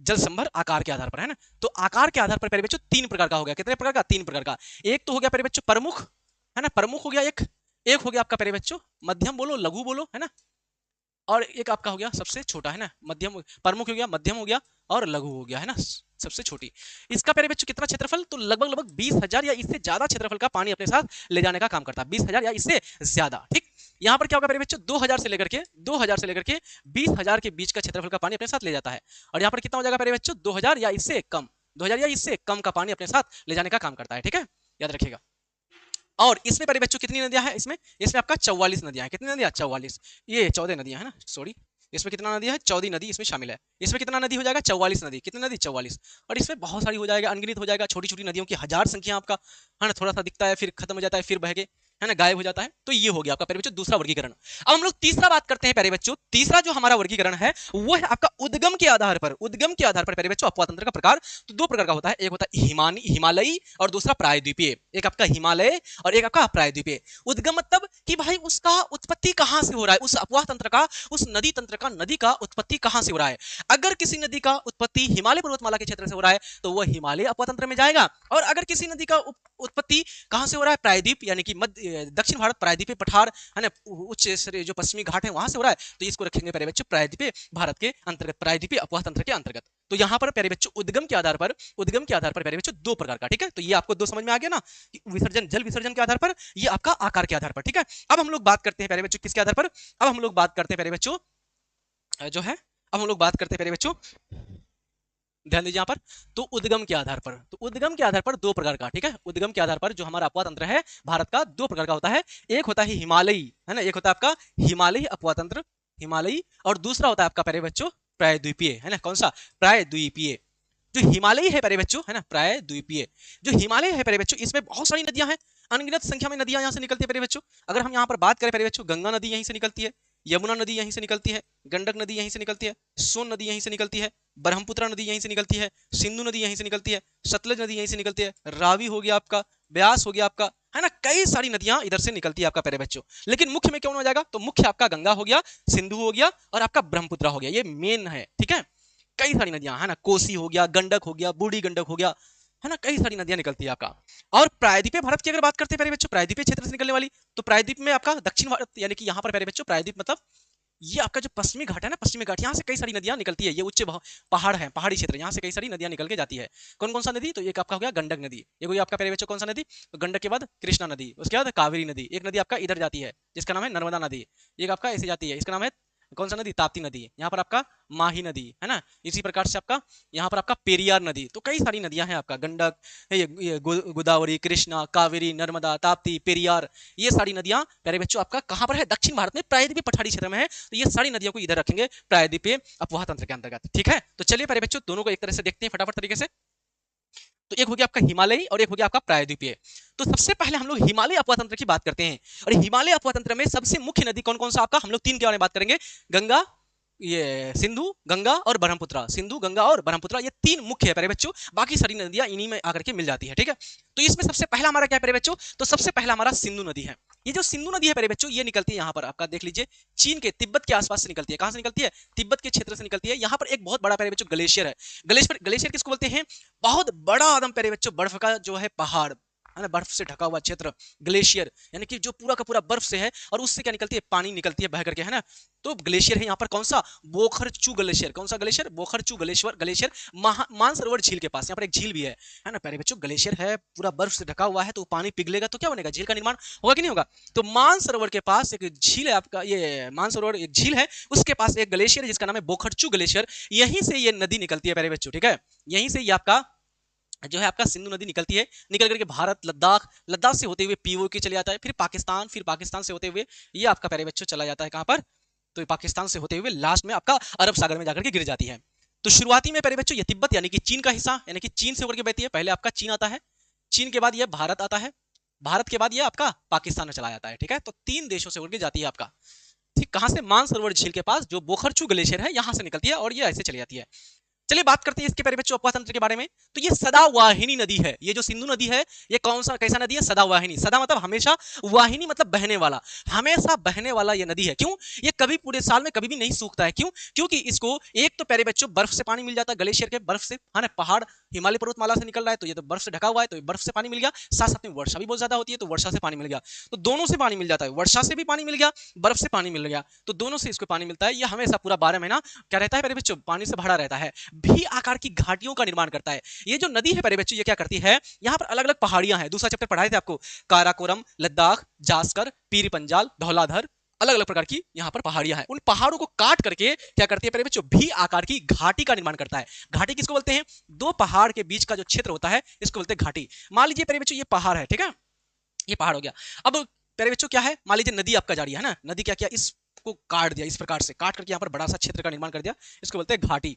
जल संभर आकार के आधार पर है ना। तो आकार के आधार पर प्यारे बच्चों 3 प्रकार का हो गया, कितने प्रकार का, 3 प्रकार का। एक तो हो गया प्यारे बच्चों प्रमुख, है ना, प्रमुख हो गया एक, एक हो गया आपका प्यारे बच्चों मध्यम बोलो, लघु बोलो, है ना, और एक आपका हो गया सबसे छोटा, है ना, मध्यम, प्रमुख हो गया, मध्यम हो गया और लघु हो गया, है ना, सबसे छोटी। इसका प्यारे बच्चों कितना क्षेत्रफल, तो लगभग लगभग 20,000 या इससे ज्यादा क्षेत्रफल का पानी अपने साथ ले जाने का काम करता है, 20,000 या इससे ज्यादा। ठीक, यहाँ पर क्या होगा प्यारे बच्चों, 2000 से लेकर के 20,000 के बीच का क्षेत्रफल का पानी अपने साथ ले जाता है। और यहाँ पर कितना हो जाएगा प्यारे बच्चों, 2000 या इससे कम, 2000 या इससे कम का पानी अपने साथ ले जाने का काम करता है। ठीक है, याद रखिएगा। और इसमें प्यारे बच्चों कितनी नदियां हैं, इसमें इसमें आपका 44 नदियां हैं। कितनी नदियां, 44, ये 14 नदियां है ना, सॉरी, इसमें कितना नदी है, 14 नदी इसमें शामिल है। इसमें कितना नदी हो जाएगा, 44 नदी, कितनी नदी, 44। और इसमें बहुत सारी हो जाएगा, अनगिनत हो जाएगा, छोटी छोटी नदियों की हजार संख्या आपका, है ना, थोड़ा सा दिखता है फिर खत्म हो जाता है, फिर बह के, है ना, गायब हो जाता है। तो ये हो गया आपका प्यारे बच्चों दूसरा वर्गीकरण। अब हम लोग तीसरा बात करते हैं प्यारे बच्चों। तीसरा जो हमारा वर्गीकरण है वो है आपका उद्गम के आधार पर, उद्गम के आधार पर प्यारे बच्चों अपवाह तंत्र का प्रकार तो 2 प्रकार का होता है, एक होता है हिमालयी और दूसरा प्रायद्वीपीय। एक आपका हिमालय और एक आपका प्रायद्वीपीय। उद्गम मतलब कि भाई उसका उत्पत्ति कहां से हो रहा है, उस अपवाह तंत्र का, उस नदी तंत्र का, नदी का उत्पत्ति कहां से हो रहा है। अगर किसी नदी का उत्पत्ति हिमालय पर्वतमाला के क्षेत्र से हो रहा है तो वह हिमालय अपवाह तंत्र में जाएगा, और अगर किसी नदी का उत्पत्ति कहां से हो रहा है, प्रायद्वीप यानी कि मध्य दक्षिण भारत प्रायद्वीपीय पठार, है ना, उच्च जो पश्चिमी घाट है वहां से हो रहा है, तो इसको रखेंगे प्यारे बच्चों प्रायद्वीपीय भारत के अंतर्गत, प्रायद्वीपीय अपवाह तंत्र के अंतर्गत। तो यहाँ पर प्यारे बच्चों उद्गम के आधार पर, उद्गम के आधार पर प्यारे बच्चों 2 प्रकार का। ठीक है, तो ये आपको 2 समझ में आ गया ना, विसर्जन, जल विसर्जन के आधार पर, ये आपका आकार के आधार पर। ठीक है, अब हम लोग बात करते हैं प्यारे बच्चों किसके आधार पर, अब हम लोग बात करते हैं प्यारे बच्चों जो है, अब हम लोग बात करते हैं प्यारे बच्चों ध्यान दीजिए यहाँ पर। तो उद्गम के आधार पर, तो उद्गम के आधार पर दो प्रकार का, ठीक है, उद्गम के आधार पर जो हमारा अपवा तंत्र है भारत का, दो प्रकार का होता है। एक होता है हिमालयी, है ना, एक होता है आपका हिमालयी अपवा तंत्र, हिमालयी, और दूसरा होता है आपका प्यारे बच्चों प्रायद्वीपीय, है ना, कौन सा, प्रायद्वीपीय। जो हिमालयी है प्यारे बच्चों, है ना, प्रायद्वीपीय, जो हिमालय है प्यारे बच्चों, इसमें बहुत सारी नदियां हैं, अनगिनत संख्या में नदियां यहाँ से निकलती है प्यारे बच्चों। अगर हम यहाँ पर बात करें प्यारे बच्चों, गंगा नदी यहीं से निकलती है, यमुना नदी यहीं से निकलती है, गंडक नदी यहीं से निकलती है, सोन नदी यहीं से निकलती है, ब्रह्मपुत्र नदी यहीं से निकलती है, सिंधु नदी यहीं से निकलती है, सतलज नदी यहीं से निकलती है, रावी हो गया आपका, ब्यास हो गया आपका, है ना, कई सारी नदियां इधर से निकलती है आपका प्यारे बच्चों। लेकिन मुख्य में कौन हो जाएगा, तो मुख्य आपका गंगा हो गया, सिंधु हो गया, और आपका ब्रह्मपुत्र हो गया, ये मेन है, ठीक है। कई सारी नदियां, है ना, कोसी हो गया, गंडक हो गया, बूढ़ी गंडक हो गया, है ना, कई सारी नदियां निकलती है आपका। और प्रायद्वीपीय भारत की अगर बात करते हैं प्यारे बच्चों, प्रायद्वीपीय क्षेत्र से निकलने वाली, तो प्रायद्वीप में आपका दक्षिण भारत, यानी कि यहाँ पर प्यारे बच्चों प्रायद्वीप मतलब ये आपका जो पश्चिमी घाट है ना, पश्चिमी घाट, यहाँ से कई सारी नदियां निकलती है, ये उच्च पहाड़ है, पहाड़ी क्षेत्र, यहाँ से कई सारी नदियां निकल के जाती है। कौन कौन सा नदी, तो एक आपका हो गया गंडक नदी, एक हो गया आपका प्यारे बच्चों कौन सा नदी, तो गंडक के बाद कृष्णा नदी, उसके बाद कावेरी नदी, एक नदी आपका इधर जाती है जिसका नाम है नर्मदा नदी, एक आपका ऐसे जाती है, इसका नाम है कौन सा नदी, ताप्ती नदी, यहाँ पर आपका माही नदी, है ना, इसी प्रकार से आपका यहाँ पर आपका पेरियार नदी। तो कई सारी नदियां हैं आपका, गंडक, ये गोदावरी, कृष्णा, कावेरी, नर्मदा, ताप्ती, पेरियार, ये सारी नदियां प्यारे बच्चों आपका कहाँ पर है, दक्षिण भारत में प्रायद्वीपीय पठारी क्षेत्र में है। तो ये सारी नदियों को इधर रखेंगे प्रायद्वीपीय अपवाह तंत्र के अंतर्गत, ठीक है। तो चलिए प्यारे बच्चों दोनों को एक तरह से देखते हैं फटाफट तरीके से। तो एक हो गया आपका हिमालयी और एक हो गया आपका प्रायद्वीपीय। तो सबसे पहले हम लोग हिमालय अपवाह तंत्र की बात करते हैं, और हिमालय अपवाह तंत्र में सबसे मुख्य नदी कौन कौन सा आपका, हम लोग तीन के बारे में बात करेंगे, गंगा, ये सिंधु, गंगा और ब्रह्मपुत्र, सिंधु, गंगा और ब्रह्मपुत्र, ये तीन मुख्य है प्यारे बच्चों, बाकी सारी नदियां इन्हीं में आकर के मिल जाती है, ठीक है। तो इसमें सबसे पहला हमारा क्या है प्यारे बच्चों, तो सबसे पहला हमारा सिंधु नदी है। ये जो सिंधु नदी है प्यारे बच्चों, ये निकलती है यहाँ पर आपका देख लीजिए, चीन के तिब्बत के आसपास से निकलती है, कहां से निकलती है, तिब्बत के क्षेत्र से निकलती है। यहाँ पर एक बहुत बड़ा प्यारे बच्चों ग्लेशियर है, ग्लेशियर, ग्लेशियर किसको बोलते हैं, बहुत बड़ा आदम प्यारे बच्चों बर्फ का जो है पहाड़, है ना, बर्फ से ढका हुआ क्षेत्र, ग्लेशियर, यानी कि जो पूरा का पूरा बर्फ से है, और उससे क्या निकलती है, पानी निकलती है बह करके, है ना। तो ग्लेशियर है यहाँ पर कौन सा, बोखरचू ग्लेशियर, कौन सा ग्लेशियर, बोखरचू ग्लेशियर, ग्लेशियर मानसरोवर झील के पास, यहाँ पर एक झील भी है ना प्यारे बच्चों, ग्लेशियर है, पूरा बर्फ से ढका हुआ है, तो पानी पिघलेगा तो क्या बनेगा, झील का निर्माण होगा कि नहीं होगा। तो मानसरोवर के पास एक झील है आपका, ये मानसरोवर एक झील है, उसके पास एक ग्लेशियर है जिसका नाम है बोखरचू ग्लेशियर, यहीं से ये नदी निकलती है प्यारे बच्चों, ठीक है। यहीं से ये आपका जो है आपका सिंधु नदी निकलती है, निकल करके भारत, लद्दाख, लद्दाख से होते हुए पीओके चले जाता है, फिर पाकिस्तान, फिर पाकिस्तान से होते हुए ये आपका प्यारे बच्चों चला जाता है कहां पर, तो पाकिस्तान से होते हुए लास्ट में आपका अरब सागर में जाकर के गिर जाती है। तो शुरुआती में प्यारे बच्चों ये तिब्बत यानी कि चीन का हिस्सा, यानी कि चीन से होकर के बहती है, पहले आपका चीन आता है, चीन के बाद ये भारत आता है, भारत के बाद ये आपका पाकिस्तान में चला जाता है, ठीक है। तो तीन देशों से होकर के जाती है आपका, ठीक, कहां से, मानसरोवर झील के पास जो बोखरचू ग्लेशियर है यहां से निकलती है और ये ऐसे चली जाती है। चलिए बात करते हैं इसके प्यारे बच्चों अपवाह तंत्र के बारे में। तो ये सदावाहिनी नदी है, ये जो सिंधु नदी है ये कौन सा कैसा नदी है, सदावाहिनी, सदा मतलब हमेशा, वाहिनी मतलब बहने वाला, हमेशा बहने वाला ये नदी है। क्यों, ये कभी पूरे साल में कभी भी नहीं सूखता है, क्यों, क्योंकि इसको एक तो प्यारे बच्चों बर्फ से पानी मिल जाता है, ग्लेशियर के बर्फ से, है ना, पहाड़ हिमालय पर्वतमाला से निकल रहा है, तो ये तो बर्फ से ढका हुआ है, तो बर्फ से पानी मिल गया, साथ साथ में वर्षा भी बहुत ज्यादा होती है, तो वर्षा से पानी मिल गया, तो दोनों से पानी मिल जाता है, वर्षा से भी पानी मिल गया, बर्फ से पानी मिल गया, तो दोनों से इसको पानी मिलता है। ये हमेशा पूरा 12 महीना क्या रहता है प्यारे बच्चों, पानी से भरा रहता है, भी आकार की घाटियों का निर्माण करता है। ये जो नदी है प्यारे बच्चों ये क्या करती है, यहाँ पर अलग अलग पहाड़ियां हैं, दूसरा चैप्टर पढ़ाए थे आपको, काराकोरम, लद्दाख, जास्कर, पीर पंजाल, धौलाधर, अलग अलग प्रकार की यहाँ पर पहाड़ियां हैं। उन पहाड़ों को काट करके क्या करती है प्यारे बच्चों, भी आकार की घाटी का निर्माण करता है। घाटी किसको बोलते हैं, दो पहाड़ के बीच का जो क्षेत्र होता है इसको बोलते हैं घाटी। मान लीजिए प्यारे बच्चों ये पहाड़ है, ठीक है, ये पहाड़ हो गया। अब प्यारे बच्चों क्या है, मान लीजिए नदी आपका जा रही है ना, नदी क्या किया, इस को काट दिया, इस प्रकार से काट करके यहाँ पर बड़ा सा क्षेत्र का निर्माण कर दिया, इसको बोलते हैं घाटी।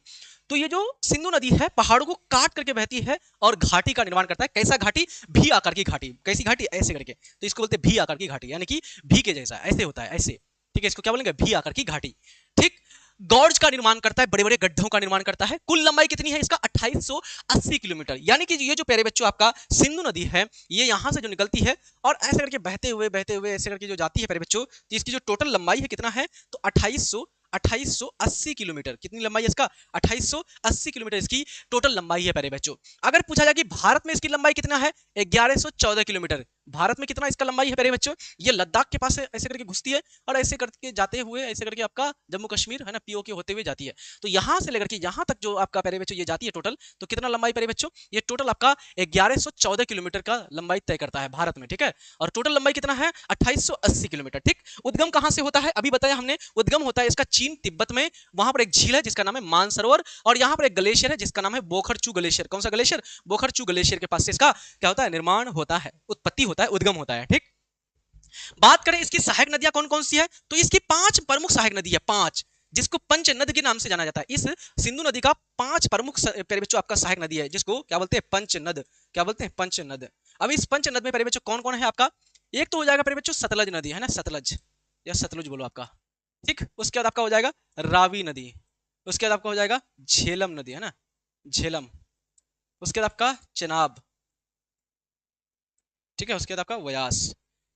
तो ये जो सिंधु नदी है पहाड़ों को काट करके बहती है और घाटी का निर्माण करता है। कैसा घाटी, भी आकार की घाटी, कैसी घाटी, ऐसे करके, तो इसको बोलते हैं भी आकार की घाटी, यानी कि भी के जैसा ऐसे होता है, ऐसे, ठीक है, इसको क्या बोलेंगे, भी आकार की घाटी, ठीक। गॉर्ज का निर्माण करता है, बड़े बड़े गड्ढों का निर्माण करता है। कुल लंबाई कितनी है इसका, 2880 किलोमीटर, यानी कि ये जो प्यारे बच्चों आपका सिंधु नदी है ये यहां से जो निकलती है और ऐसे करके बहते हुए ऐसे करके जो जाती है प्यारे बच्चों, तो इसकी जो टोटल लंबाई है कितना है, तो 2880 किलोमीटर, कितनी लंबाई है इसका, 2880 किलोमीटर इसकी टोटल लंबाई है प्यारे बच्चों। अगर पूछा जाए कि भारत में इसकी लंबाई कितना है, 1114 किलोमीटर, भारत में कितना इसका लंबाई है प्यारे बच्चों, ये लद्दाख के पास से ऐसे करके घुसती है और ऐसे करके जाते हुए ऐसे करके आपका जम्मू कश्मीर है ना पीओके होते हुए जाती है। तो यहाँ से लेकर के यहाँ तक जो आपका प्यारे बच्चों ये जाती है टोटल, तो कितना लंबाई प्यारे बच्चों, ये टोटल आपका 1114 किलोमीटर का लंबाई तय करता है भारत में, ठीक है। और टोटल लंबाई कितना है 2880 किलोमीटर, ठीक। उद्गम कहाँ से होता है, अभी बताया हमने, उद्गम होता है इसका चीन तिब्बत में, वहां पर एक झील है जिसका नाम है मानसरोवर, और यहाँ पर एक ग्लेशियर है जिसका नाम है बोखरचू ग्लेशियर। कौन सा ग्लेशियर, बोखरचू ग्लेशियर के पास से इसका क्या होता है, निर्माण होता है, उत्पत्ति होता है, उद्गम होता है, ठीक। बात करें इसकी सहायक नदियां कौन कौन सी है, तो इसकी 5 प्रमुख सहायक नदी है, 5, जिसको पंच नद के नाम से जाना जाता है। इस सिंधु नदी का 5 प्रमुख प्यारे बच्चों आपका सहायक नदी है, जिसको क्या बोलते हैं, पंच नद। क्या बोलते हैं, पंच नद। अब इस पंच नद में प्यारे बच्चों कौन कौन है आपका, एक तो हो जाएगा प्यारे बच्चों सतलज नदी, है ना, सतलज या सतलुज बोलो आपका, ठीक। उसके बाद आपका हो जाएगा रावी नदी, उसके बाद आपका हो जाएगा झेलम नदी, है ना, झेलम। उसके बाद आपका चेनाब, ठीक है। उसके बाद आपका व्यास।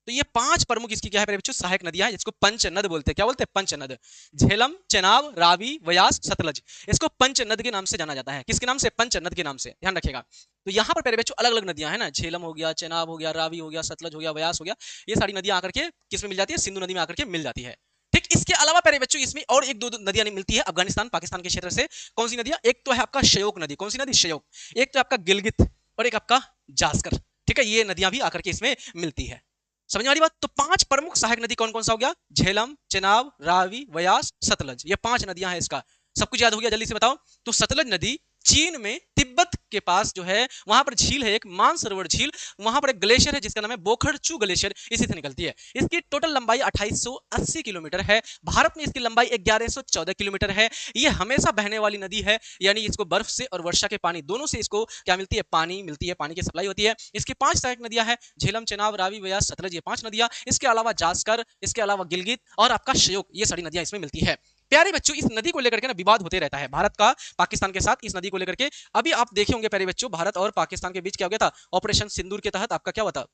तो ये 5 प्रमुख इसकी क्या है बच्चों, सहायक नदियां हैं, जिसको पंचनद बोलते हैं। क्या बोलते हैं, पंचनद। झेलम, चेनाब, रावी, व्यास, सतलज, इसको पंचनद के नाम से जाना जाता है। किसके नाम से, पंचनद के नाम से, ध्यान रखिएगा। तो यहाँ पर प्यारे बच्चों अलग अलग नदियां है ना, झेलम हो गया, चेनाब हो गया, रावी हो गया, सतलज हो गया, व्यास हो गया, ये सारी नदियां आकर के किसमें मिल जाती है, सिंधु नदी में आकर के मिल जाती है, ठीक। इसके अलावा प्यारे बच्चों इसमें और एक दो नदियां मिलती है अफगानिस्तान पाकिस्तान के क्षेत्र से। कौन सी नदियां, एक तो है आपका शयोक नदी, कौन सी नदी, शयोक, एक तो आपका गिलगित, और एक आपका जास्कर, ठीक है। ये नदियां भी आकर के इसमें मिलती है, समझ वाली बात। तो 5 प्रमुख सहायक नदी कौन कौन सा हो गया, झेलम, चेनाब, रावी, व्यास, सतलज, ये 5 नदियां हैं। इसका सब कुछ याद हो गया, जल्दी से बताओ। तो सतलज नदी चीन में तिब्बत के पास जो है वहां पर झील है एक, मानसरोवर झील, वहां पर एक ग्लेशियर है जिसका नाम है बोखरचू ग्लेशियर, इसी से निकलती है। इसकी टोटल लंबाई 2880 किलोमीटर है, भारत में इसकी लंबाई 1114 किलोमीटर है। ये हमेशा बहने वाली नदी है, यानी इसको बर्फ से और वर्षा के पानी दोनों से इसको क्या मिलती है, पानी मिलती है, पानी की सप्लाई होती है। इसकी 5 सहायक नदियां हैं, झेलम, चेनाब, रावी, व्यास, सतलज, ये 5 नदियां। इसके अलावा जास्कर, इसके अलावा गिलगित और आपका शयोक, ये सारी नदियां इसमें मिलती है। प्यारे बच्चों इस नदी को लेकर के ना विवाद होते रहता है भारत का पाकिस्तान के साथ, इस नदी को लेकर के। अभी आप देखे होंगे प्यारे बच्चों, भारत और पाकिस्तान के बीच क्या हो गया था, ऑपरेशन सिंदूर के तहत आपका क्या हुआ था,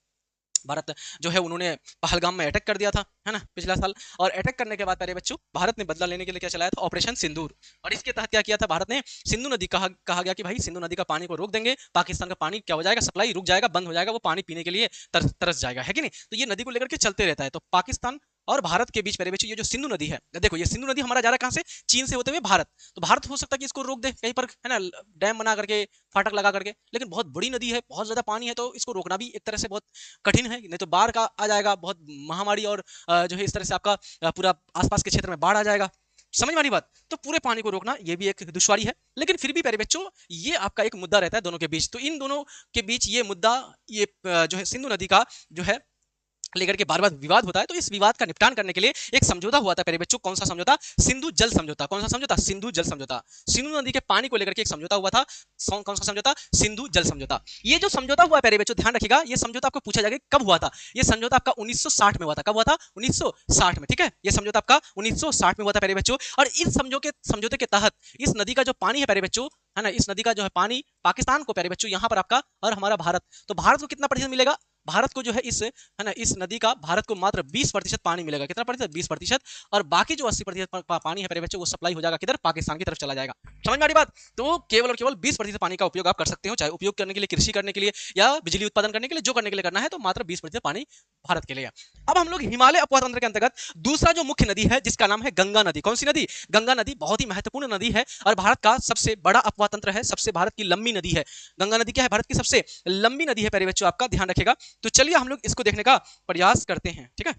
भारत जो है उन्होंने पहलगाम में अटैक कर दिया था, है ना, पिछला साल। और अटैक करने के बाद प्यारे बच्चों भारत ने बदला लेने के लिए क्या चलाया था, ऑपरेशन सिंदूर। और इसके तहत क्या किया था भारत ने, सिंधु नदी कहा गया कि भाई सिंधु नदी का पानी को रोक देंगे, पाकिस्तान का पानी क्या हो जाएगा, सप्लाई रुक जाएगा, बंद हो जाएगा, वो पानी पीने के लिए तरस जाएगा, है कि नहीं। तो ये नदी को लेकर के चलते रहता है। तो पाकिस्तान और भारत के बीच प्यारे बच्चों ये जो सिंधु नदी है, देखो ये सिंधु नदी हमारा जा रहा है कहां से, चीन से होते हुए भारत। तो भारत हो सकता है कि इसको रोक दे कहीं पर, है ना, डैम बना करके, फाटक लगा करके, लेकिन बहुत बड़ी नदी है, बहुत ज्यादा पानी है, तो इसको रोकना भी एक तरह से बहुत कठिन है, नहीं तो बाढ़ का आ जाएगा, बहुत महामारी, और जो है इस तरह से आपका पूरा आसपास के क्षेत्र में बाढ़ आ जाएगा, समझ वाली बात। तो पूरे पानी को रोकना ये भी एक दुश्वारी है, लेकिन फिर भी प्यारे बच्चों ये आपका एक मुद्दा रहता है दोनों के बीच। तो इन दोनों के बीच ये मुद्दा, ये जो है सिंधु नदी का जो है लेकर के बार बार विवाद होता है। तो इस विवाद का निपटान करने के लिए एक समझौता हुआ था प्यारे बच्चों, कौन सा समझौता, सिंधु जल समझौता। कौन सा समझौता, सिंधु जल समझौता। सिंधु नदी के पानी को लेकर के एक समझौता हुआ था, कौन सा समझौता, सिंधु जल समझौता। ये जो समझौता हुआ प्यारे बच्चों ध्यान रखिएगा, ये समझौता आपको पूछा जाएगा कब हुआ था। ये समझौता आपका 1960 में हुआ था। कब हुआ था, 1960 में, ठीक है। ये समझौता आपका 1960 में हुआ था प्यारे बच्चों। और इस समझौते के तहत इस नदी का जो पानी है प्यारे बच्चों, है ना, इस नदी का जो है पानी पाकिस्तान को प्यारे बच्चों यहाँ पर आपका, और हमारा भारत, तो भारत को कितना प्रतिशत मिलेगा, भारत को जो है इस, है ना, इस नदी का भारत को मात्र 20% पानी मिलेगा। कितना प्रतिशत, 20%। और बाकी जो 80% पानी है प्यारे बच्चों वो सप्लाई हो जाएगा किधर, पाकिस्तान की तरफ चला जाएगा, समझ में आ रही बात। तो केवल और केवल 20% पानी का उपयोग आप कर सकते हो, चाहे उपयोग करने के लिए, कृषि करने के लिए, या बिजली उत्पादन करने के लिए, जो करने के लिए करना है, तो मात्र 20% पानी भारत के लिए। अब हम लोग हिमालय अपवाह तंत्र के अंतर्गत दूसरा जो मुख्य नदी है जिसका नाम है गंगा नदी। कौन सी नदी, गंगा नदी बहुत ही महत्वपूर्ण नदी है और भारत का सबसे बड़ा अपवाह तंत्र है, सबसे भारत की लंबी नदी है। गंगा नदी क्या है, भारत की सबसे लंबी नदी है प्यारे बच्चों, आपका ध्यान रखेगा। तो चलिए हम लोग इसको देखने का प्रयास करते हैं, ठीक है।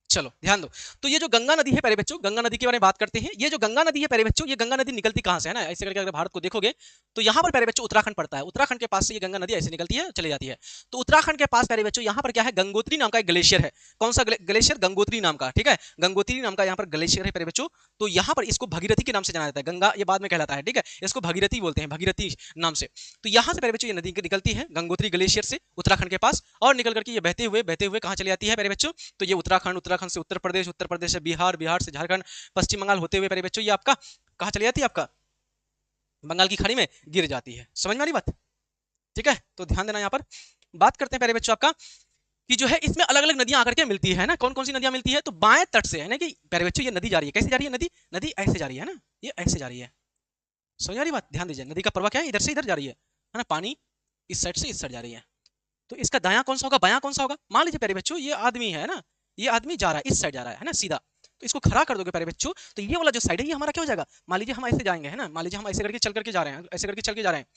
चलो ध्यान दो। तो ये जो गंगा नदी है प्यारे बच्चों, गंगा नदी के बारे में बात करते हैं। ये जो गंगा नदी है प्यारे बच्चों, ये गंगा नदी निकलती कहां से, है ना, ऐसे करके अगर भारत को देखोगे तो यहाँ पर प्यारे बच्चों उत्तराखंड पड़ता है। उत्तराखंड के पास से ये गंगा नदी ऐसे निकलती है, चली जाती है। तो उत्तराखंड के पास प्यारे बच्चों यहाँ पर क्या है, गंगोत्री नाम का एक ग्लेशियर है। कौन सा ग्लेशियर, गंगोत्री नाम का, ठीक है, गंगोत्री नाम का यहाँ पर ग्लेशियर है प्यारे बच्चों। तो यहाँ पर इसको भगीरथी के नाम से जाना जाता है, गंगा ये बाद में कहलाता है, ठीक है, इसको भगीरथी बोलते हैं, भगीरथी नाम से। तो यहाँ से प्यारे बच्चों ये नदी निकलती है गंगोत्री ग्लेशियर से उत्तराखंड के पास, और निकल करके ये बहते हुए कहाँ चली जाती है प्यारे बच्चों, तो ये उत्तराखंड, उत्तराखंड से उत्तर प्रदेश, उत्तर प्रदेश से बिहार, बिहार से झारखंड, पश्चिम बंगाल होते हुए प्यारे बच्चों ये आपका कहाँ चली जाती है, आपका बंगाल की खाड़ी में गिर जाती है, समझ में आ रही बात, ठीक है। तो ध्यान देना, यहाँ पर बात करते हैं प्यारे बच्चों आपका कि जो है इसमें अलग अलग नदियां आकर के मिलती है ना, कौन कौन सी नदियां मिलती है, तो बाएं तट से, है ना, कि प्यारे बच्चों ये नदी जा रही है, कैसे जा रही है नदी, नदी ऐसे जा रही है ना, ये ऐसे जा रही है, समझ आ रही बात, ध्यान दीजिए। नदी का प्रवाह क्या है, इधर से इधर जा रही है ना, पानी इस साइड से इस साइड जा रही है, तो इसका दायां कौन सा होगा, बायां कौन सा होगा? मान लीजिए प्यारे बच्चों ये आदमी है ना, ये आदमी जा रहा है, इस साइड जा रहा है ना सीधा, तो इसको खड़ा कर दोगे प्यारे बच्चों, तो ये वाला जो साइड है ये हमारा क्या हो जाएगा? मान लीजिए हम ऐसे जाएंगे है ना, मान लीजिए हम ऐसे करके चल करके जा रहे हैं, ऐसे करके चल के जा रहे हैं,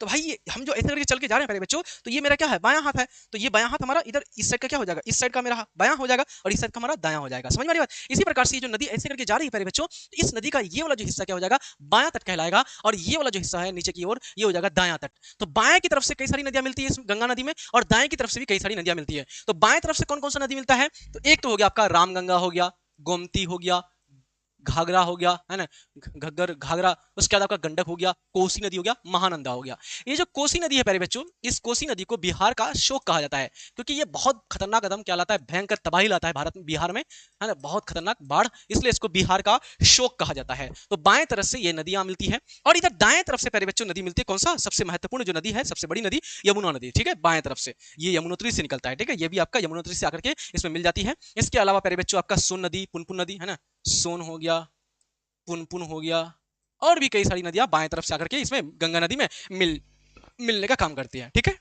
तो भाई ये हम जो ऐसे करके चल के जा रहे हैं प्यारे बच्चों, तो ये मेरा क्या है? बायां हाथ है, तो ये बायां हाथ हमारा इधर इस साइड का क्या हो जाएगा? इस साइड का मेरा बायां हो जाएगा और इस साइड का हमारा दायां हो जाएगा। समझ में आ रही बात? इसी प्रकार से ये जो नदी ऐसे करके जा रही है प्यारे बच्चों, तो इस नदी का ये वाला जो हिस्सा क्या हो जाएगा? बायां तट कहलाएगा, और ये वाला जो हिस्सा है नीचे की ओर ये हो जाएगा दायां तट। तो बाएं की तरफ से कई सारी नदियां मिलती है इस गंगा नदी में, और दाएं की तरफ से भी कई सारी नदियां मिलती है। तो बाएं तरफ से कौन कौन सा नदी मिलता है? तो एक तो हो गया आपका रामगंगा हो गया, गोमती हो गया, घाघरा हो गया है ना, घग्गर घाघरा, उसके बाद आपका गंडक हो गया, कोसी नदी हो गया, महानंदा हो गया। ये जो कोसी नदी है प्यारे बच्चों, इस कोसी नदी को बिहार का शोक कहा जाता है, क्योंकि ये बहुत खतरनाक कदम क्या लाता है, भयंकर तबाही लाता है भारत में, बिहार में है ना, बहुत खतरनाक बाढ़, इसलिए इसको बिहार का शोक कहा जाता है। तो बाएं तरफ से ये नदियां मिलती है, और इधर दाएं तरफ से प्यारे बच्चों नदी मिलती है, कौन सा? सबसे महत्वपूर्ण जो नदी है, सबसे बड़ी नदी यमुना नदी, ठीक है, बाएं तरफ से ये यमुनोत्री से निकलता है, ठीक है, ये भी आपका यमुनोत्री से आकर के इसमें मिल जाती है। इसके अलावा प्यारे बच्चों आपका सोन नदी, पुनपुन नदी है ना, सोन हो गया, पुनपुन हो गया, और भी कई सारी नदियां बाएं तरफ से आकर के इसमें गंगा नदी में मिलने का काम करती है, ठीक है।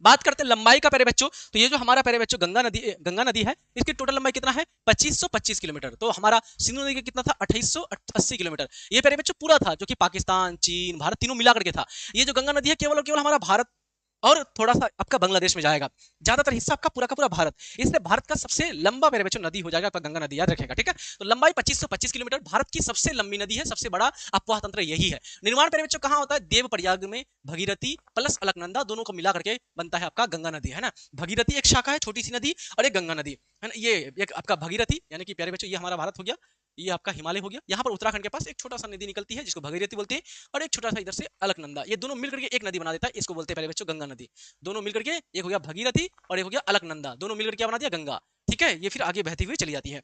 बात करते हैं लंबाई का प्यारे बच्चों, तो ये जो हमारा प्यारे बच्चों गंगा नदी है, इसकी टोटल लंबाई कितना है? 2525 किलोमीटर। तो हमारा सिंधु नदी का कितना था? 2880 किलोमीटर। ये प्यारे बच्चों पूरा था, जो कि पाकिस्तान, चीन, भारत तीनों मिला करके था। ये जो गंगा नदी है केवल और केवल हमारा भारत और थोड़ा सा आपका बांग्लादेश में जाएगा, ज्यादातर हिस्सा आपका पूरा का पूरा भारत, इसलिए भारत का सबसे लंबा मेरे बच्चों नदी हो जाएगा आपका गंगा नदी, याद रखेगा, ठीक है। तो लंबाई 2525 किलोमीटर, भारत की सबसे लंबी नदी है, सबसे बड़ा अफवाह तंत्र यही है। निर्माण मेरे बच्चों कहाँ होता है? देवप्रयाग में भगीरथी प्लस अलकनंदा दोनों को मिला करके बनता है आपका गंगा नदी, है ना। भगीरथी एक शाखा है, छोटी सी नदी, और एक गंगा नदी है ना। ये एक आपका भगीरथी यानी कि प्यारे बच्चों ये हमारा भारत हो गया, ये आपका हिमालय हो गया, यहाँ पर उत्तराखंड के पास एक छोटा सा नदी निकलती है जिसको भगीरथी बोलते हैं, और एक छोटा सा इधर से अलकनंदा, ये दोनों मिलकर के एक नदी बना देता है, इसको बोलते हैं प्यारे बच्चों गंगा नदी। दोनों मिलकर के एक हो गया भगीरथी और एक हो गया अलकनंदा, दोनों मिलकर क्या बना दिया? गंगा, ठीक है। ये फिर आगे बहती हुई चली जाती है,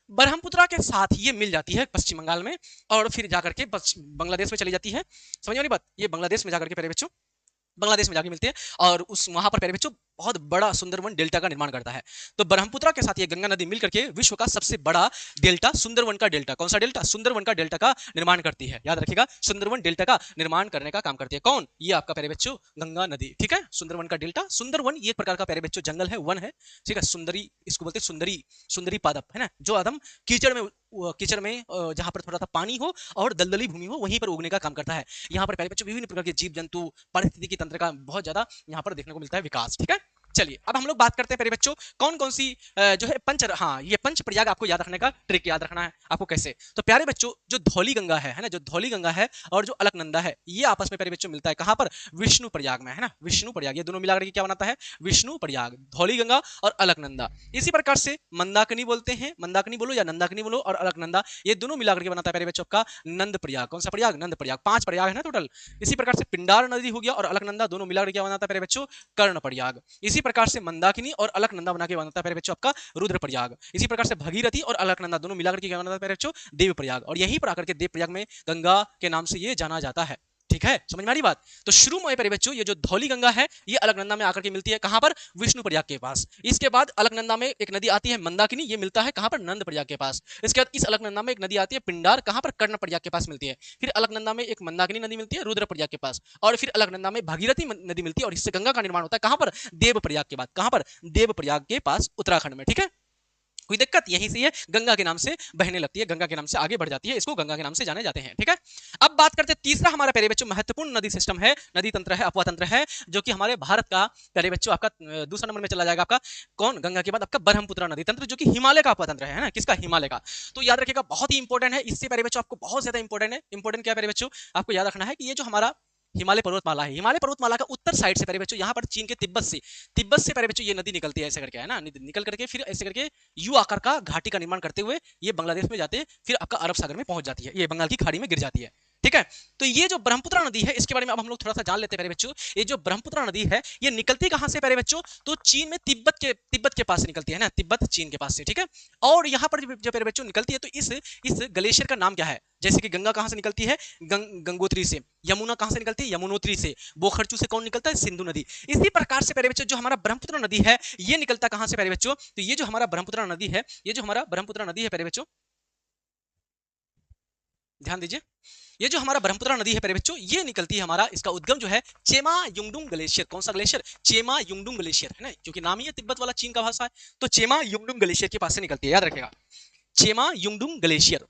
ब्रह्मपुत्रा के साथ ये मिल जाती है पश्चिम बंगाल में, और फिर जाकर के बांग्लादेश में चली जाती है। समझ वाली बात? ये बांग्लादेश में जाकर के प्यारे बच्चों, बांग्लादेश में जाके मिलते हैं, और उस वहां पर प्यारे बच्चों बहुत बड़ा सुंदरवन डेल्टा का निर्माण करता है। तो ब्रह्मपुत्रा के साथ ये गंगा नदी मिलकर के विश्व का सबसे बड़ा डेल्टा, सुंदरवन का डेल्टा, कौन सा डेल्टा? सुंदरवन का डेल्टा का निर्माण करती है, याद रखिएगा, सुंदरवन डेल्टा का निर्माण करने का काम करती है। कौन? ये आपका प्यारे बच्चों गंगा नदी, ठीक है। सुंदरवन का डेल्टा, सुंदरवन ये एक प्रकार का प्यारे बच्चों जंगल है, वन है, ठीक है। सुंदरी इसको बोलते हैं, सुंदरी, सुंदरी पादप, है ना, जो आदम कीचड़ में, कीचड़ में जहां पर थोड़ा सा पानी हो और दलदली भूमि हो वहीं पर उगने का काम करता है। यहाँ पर प्यारे बच्चों विभिन्न प्रकार के जीव जंतु, पारिस्थितिकी तंत्र का बहुत ज्यादा यहाँ पर देखने को मिलता है विकास, ठीक है। चलिए अब हम लोग बात करते हैं प्यारे बच्चों कौन कौन सी जो है हाँ ये पंच प्रयाग आपको याद रखने का ट्रिक याद रखना है आपको कैसे। तो प्यारे बच्चों जो धौली गंगा है ना, जो धौली गंगा है और जो अलकनंदा है, ये आपस में प्यारे बच्चों मिलता है कहां पर? विष्णु प्रयाग में, है ना, विष्णु प्रयाग, ये दोनों मिलाकर के क्या बनाता है? विष्णु प्रयाग, धौली गंगा और अलकनंदा। इसी प्रकार से मंदाकिनी बोलते हैं, मंदाकिनी बोलो या नंदाकिनी बोलो, और अलकनंदा, ये दोनों मिलाकर के बनाता है प्यारे बच्चों का नंद प्रयाग। कौन सा प्रयाग? नंद प्रयाग। 5 प्रयाग है ना टोटल। इसी प्रकार से पिंडार नदी हो गया और अलकनंदा, दोनों मिलाकर क्या बनाता है प्यारे बच्चों? कर्ण प्रयाग। इसी प्रकार से मंदाकिनी और अलकनंदा बना के बनता है प्यारे बच्चों आपका रुद्र प्रयाग। इसी प्रकार से भगीरथी और अलकनंदा दोनों मिलाकर के क्या बनता है प्यारे बच्चों? देव प्रयाग। और यहीं पर आकर के देव प्रयाग में गंगा के नाम से ये जाना जाता है, ठीक है, समझ में आ रही बात। तो शुरू में प्यारे बच्चों ये जो धौली गंगा है ये अलकनंदा में आकर के मिलती है कहां पर? विष्णु प्रयाग के पास। इसके बाद अलकनंदा में एक नदी आती है मंदाकिनी, ये मिलता है कहां पर? नंद प्रयाग के पास। इसके बाद इस अलकनंदा में एक नदी आती है पिंडार, कहां पर? कर्ण प्रयाग के पास मिलती है। फिर अलकनंदा में एक मंदाकिनी नदी मिलती है रुद्र प्रयाग के पास, और फिर अलकनंदा में भागीरथी नदी मिलती है, और इससे गंगा का निर्माण होता है कहां पर? देव प्रयाग के बाद। कहां पर? देव प्रयाग के पास, उत्तराखंड में, ठीक है। कोई दिक्कत? यहीं से ये गंगा के नाम से बहने लगती है, गंगा के नाम से आगे बढ़ जाती है, इसको गंगा के नाम से जाने जाते हैं, ठीक है। अब बात करते हैं तीसरा हमारा प्यारे बच्चों महत्वपूर्ण नदी सिस्टम है, नदी तंत्र है, अपवा तंत्र है, जो कि हमारे भारत का प्यारे बच्चों आपका दूसरा नंबर में चला जाएगा आपका कौन? गंगा के बाद आपका ब्रह्मपुत्र नदी तंत्र, जो कि हिमालय का अपवा तंत्र है ना, किसका? हिमालय का। तो याद रखिएगा बहुत ही इंपॉर्टेंट है, इससे प्यारे बच्चों आपको बहुत ज्यादा इंपॉर्टेंट है। इंपॉर्टेंट क्या प्यारे बच्चों? आपको याद रखना है कि ये जो हमारा हिमालय पर्वतमाला है, हिमालय पर्वतमाला का उत्तर साइड से प्यारे बच्चों यहाँ पर चीन के तिब्बत से प्यारे बच्चों ये नदी निकलती है ऐसे करके, है ना, निकल करके फिर ऐसे करके यू आकार का घाटी का निर्माण करते हुए ये बांग्लादेश में जाते फिर आपका अरब सागर में पहुंच जाती है, ये बंगाल की खाड़ी में गिर जाती है, ठीक है। तो ये जो ब्रह्मपुत्र नदी है इसके बारे में अब हम लोग थोड़ा सा जान लेते हैं प्यारे बच्चों। ये जो ब्रह्मपुत्र नदी है ये निकलती कहां से प्यारे बच्चों? तो चीन में तिब्बत के पास से निकलती है ना, तिब्बत चीन के पास से, ठीक है। और यहाँ पर जो प्यारे बच्चों निकलती है तो इस ग्लेशियर का नाम क्या है? जैसे कि गंगा कहां से निकलती है? गंगोत्री से। यमुना कहां से निकलती है? यमुनोत्री से। बोखरचू से कौन निकलता है? सिंधु नदी। इसी प्रकार से प्यारे बच्चों जो हमारा ब्रह्मपुत्र नदी है ये निकलता कहां से प्यारे बच्चों? तो ये जो हमारा ब्रह्मपुत्र नदी है, ये जो हमारा ब्रह्मपुत्र नदी है प्यारे बच्चों, ध्यान दीजिए, ये जो हमारा ब्रह्मपुत्र नदी है प्यारे बच्चों, ये निकलती है हमारा, इसका उद्गम जो है चेमा युंगडुंग ग्लेशियर। कौन सा ग्लेशियर? चेमा युंगडुंग ग्लेशियर, है ना, क्योंकि नाम ही है तिब्बत वाला, चीन का भाषा है, तो चेमा युंगडुंग ग्लेशियर के पास से निकलती है, याद रखेगा, चेमा युंगडुंग ग्लेशियर।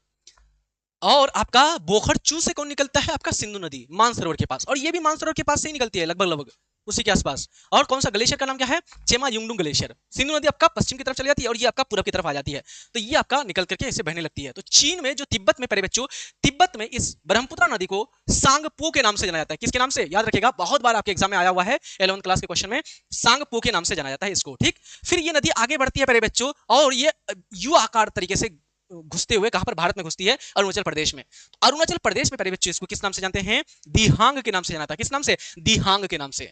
और आपका बोखरचू से कौन निकलता है? आपका सिंधु नदी मानसरोवर के पास, और ये भी मानसरोवर के पास से ही निकलती है, लगभग लगभग उसी के आसपास। और कौन सा ग्लेशियर का नाम क्या है? चेमा युंगडुंग ग्लेशियर। सिंधु नदी आपका पश्चिम की तरफ चली जाती है और ये आपका पूरब की तरफ आ जाती है, तो ये आपका निकल करके ऐसे बहने लगती है। तो चीन में जो तिब्बत में प्यारे बच्चों, तिब्बत में इस ब्रह्मपुत्र नदी को सांगपो के नाम से जाना जाता है। किसके नाम से? याद रखेगा, बहुत बार आपके एग्जाम में आया हुआ है 11th क्लास के क्वेश्चन में, सांगपो के नाम से जाना जाता है इसको, ठीक। फिर ये नदी आगे बढ़ती है प्यारे बच्चों, और ये यू आकार तरीके से घुसते हुए कहां पर? भारत में घुसती है, अरुणाचल प्रदेश में। तो अरुणाचल प्रदेश में प्यारे बच्चों इसको किस नाम से जानते हैं? दिहांग के नाम से जाना था। किस नाम से? दिहांग के नाम से।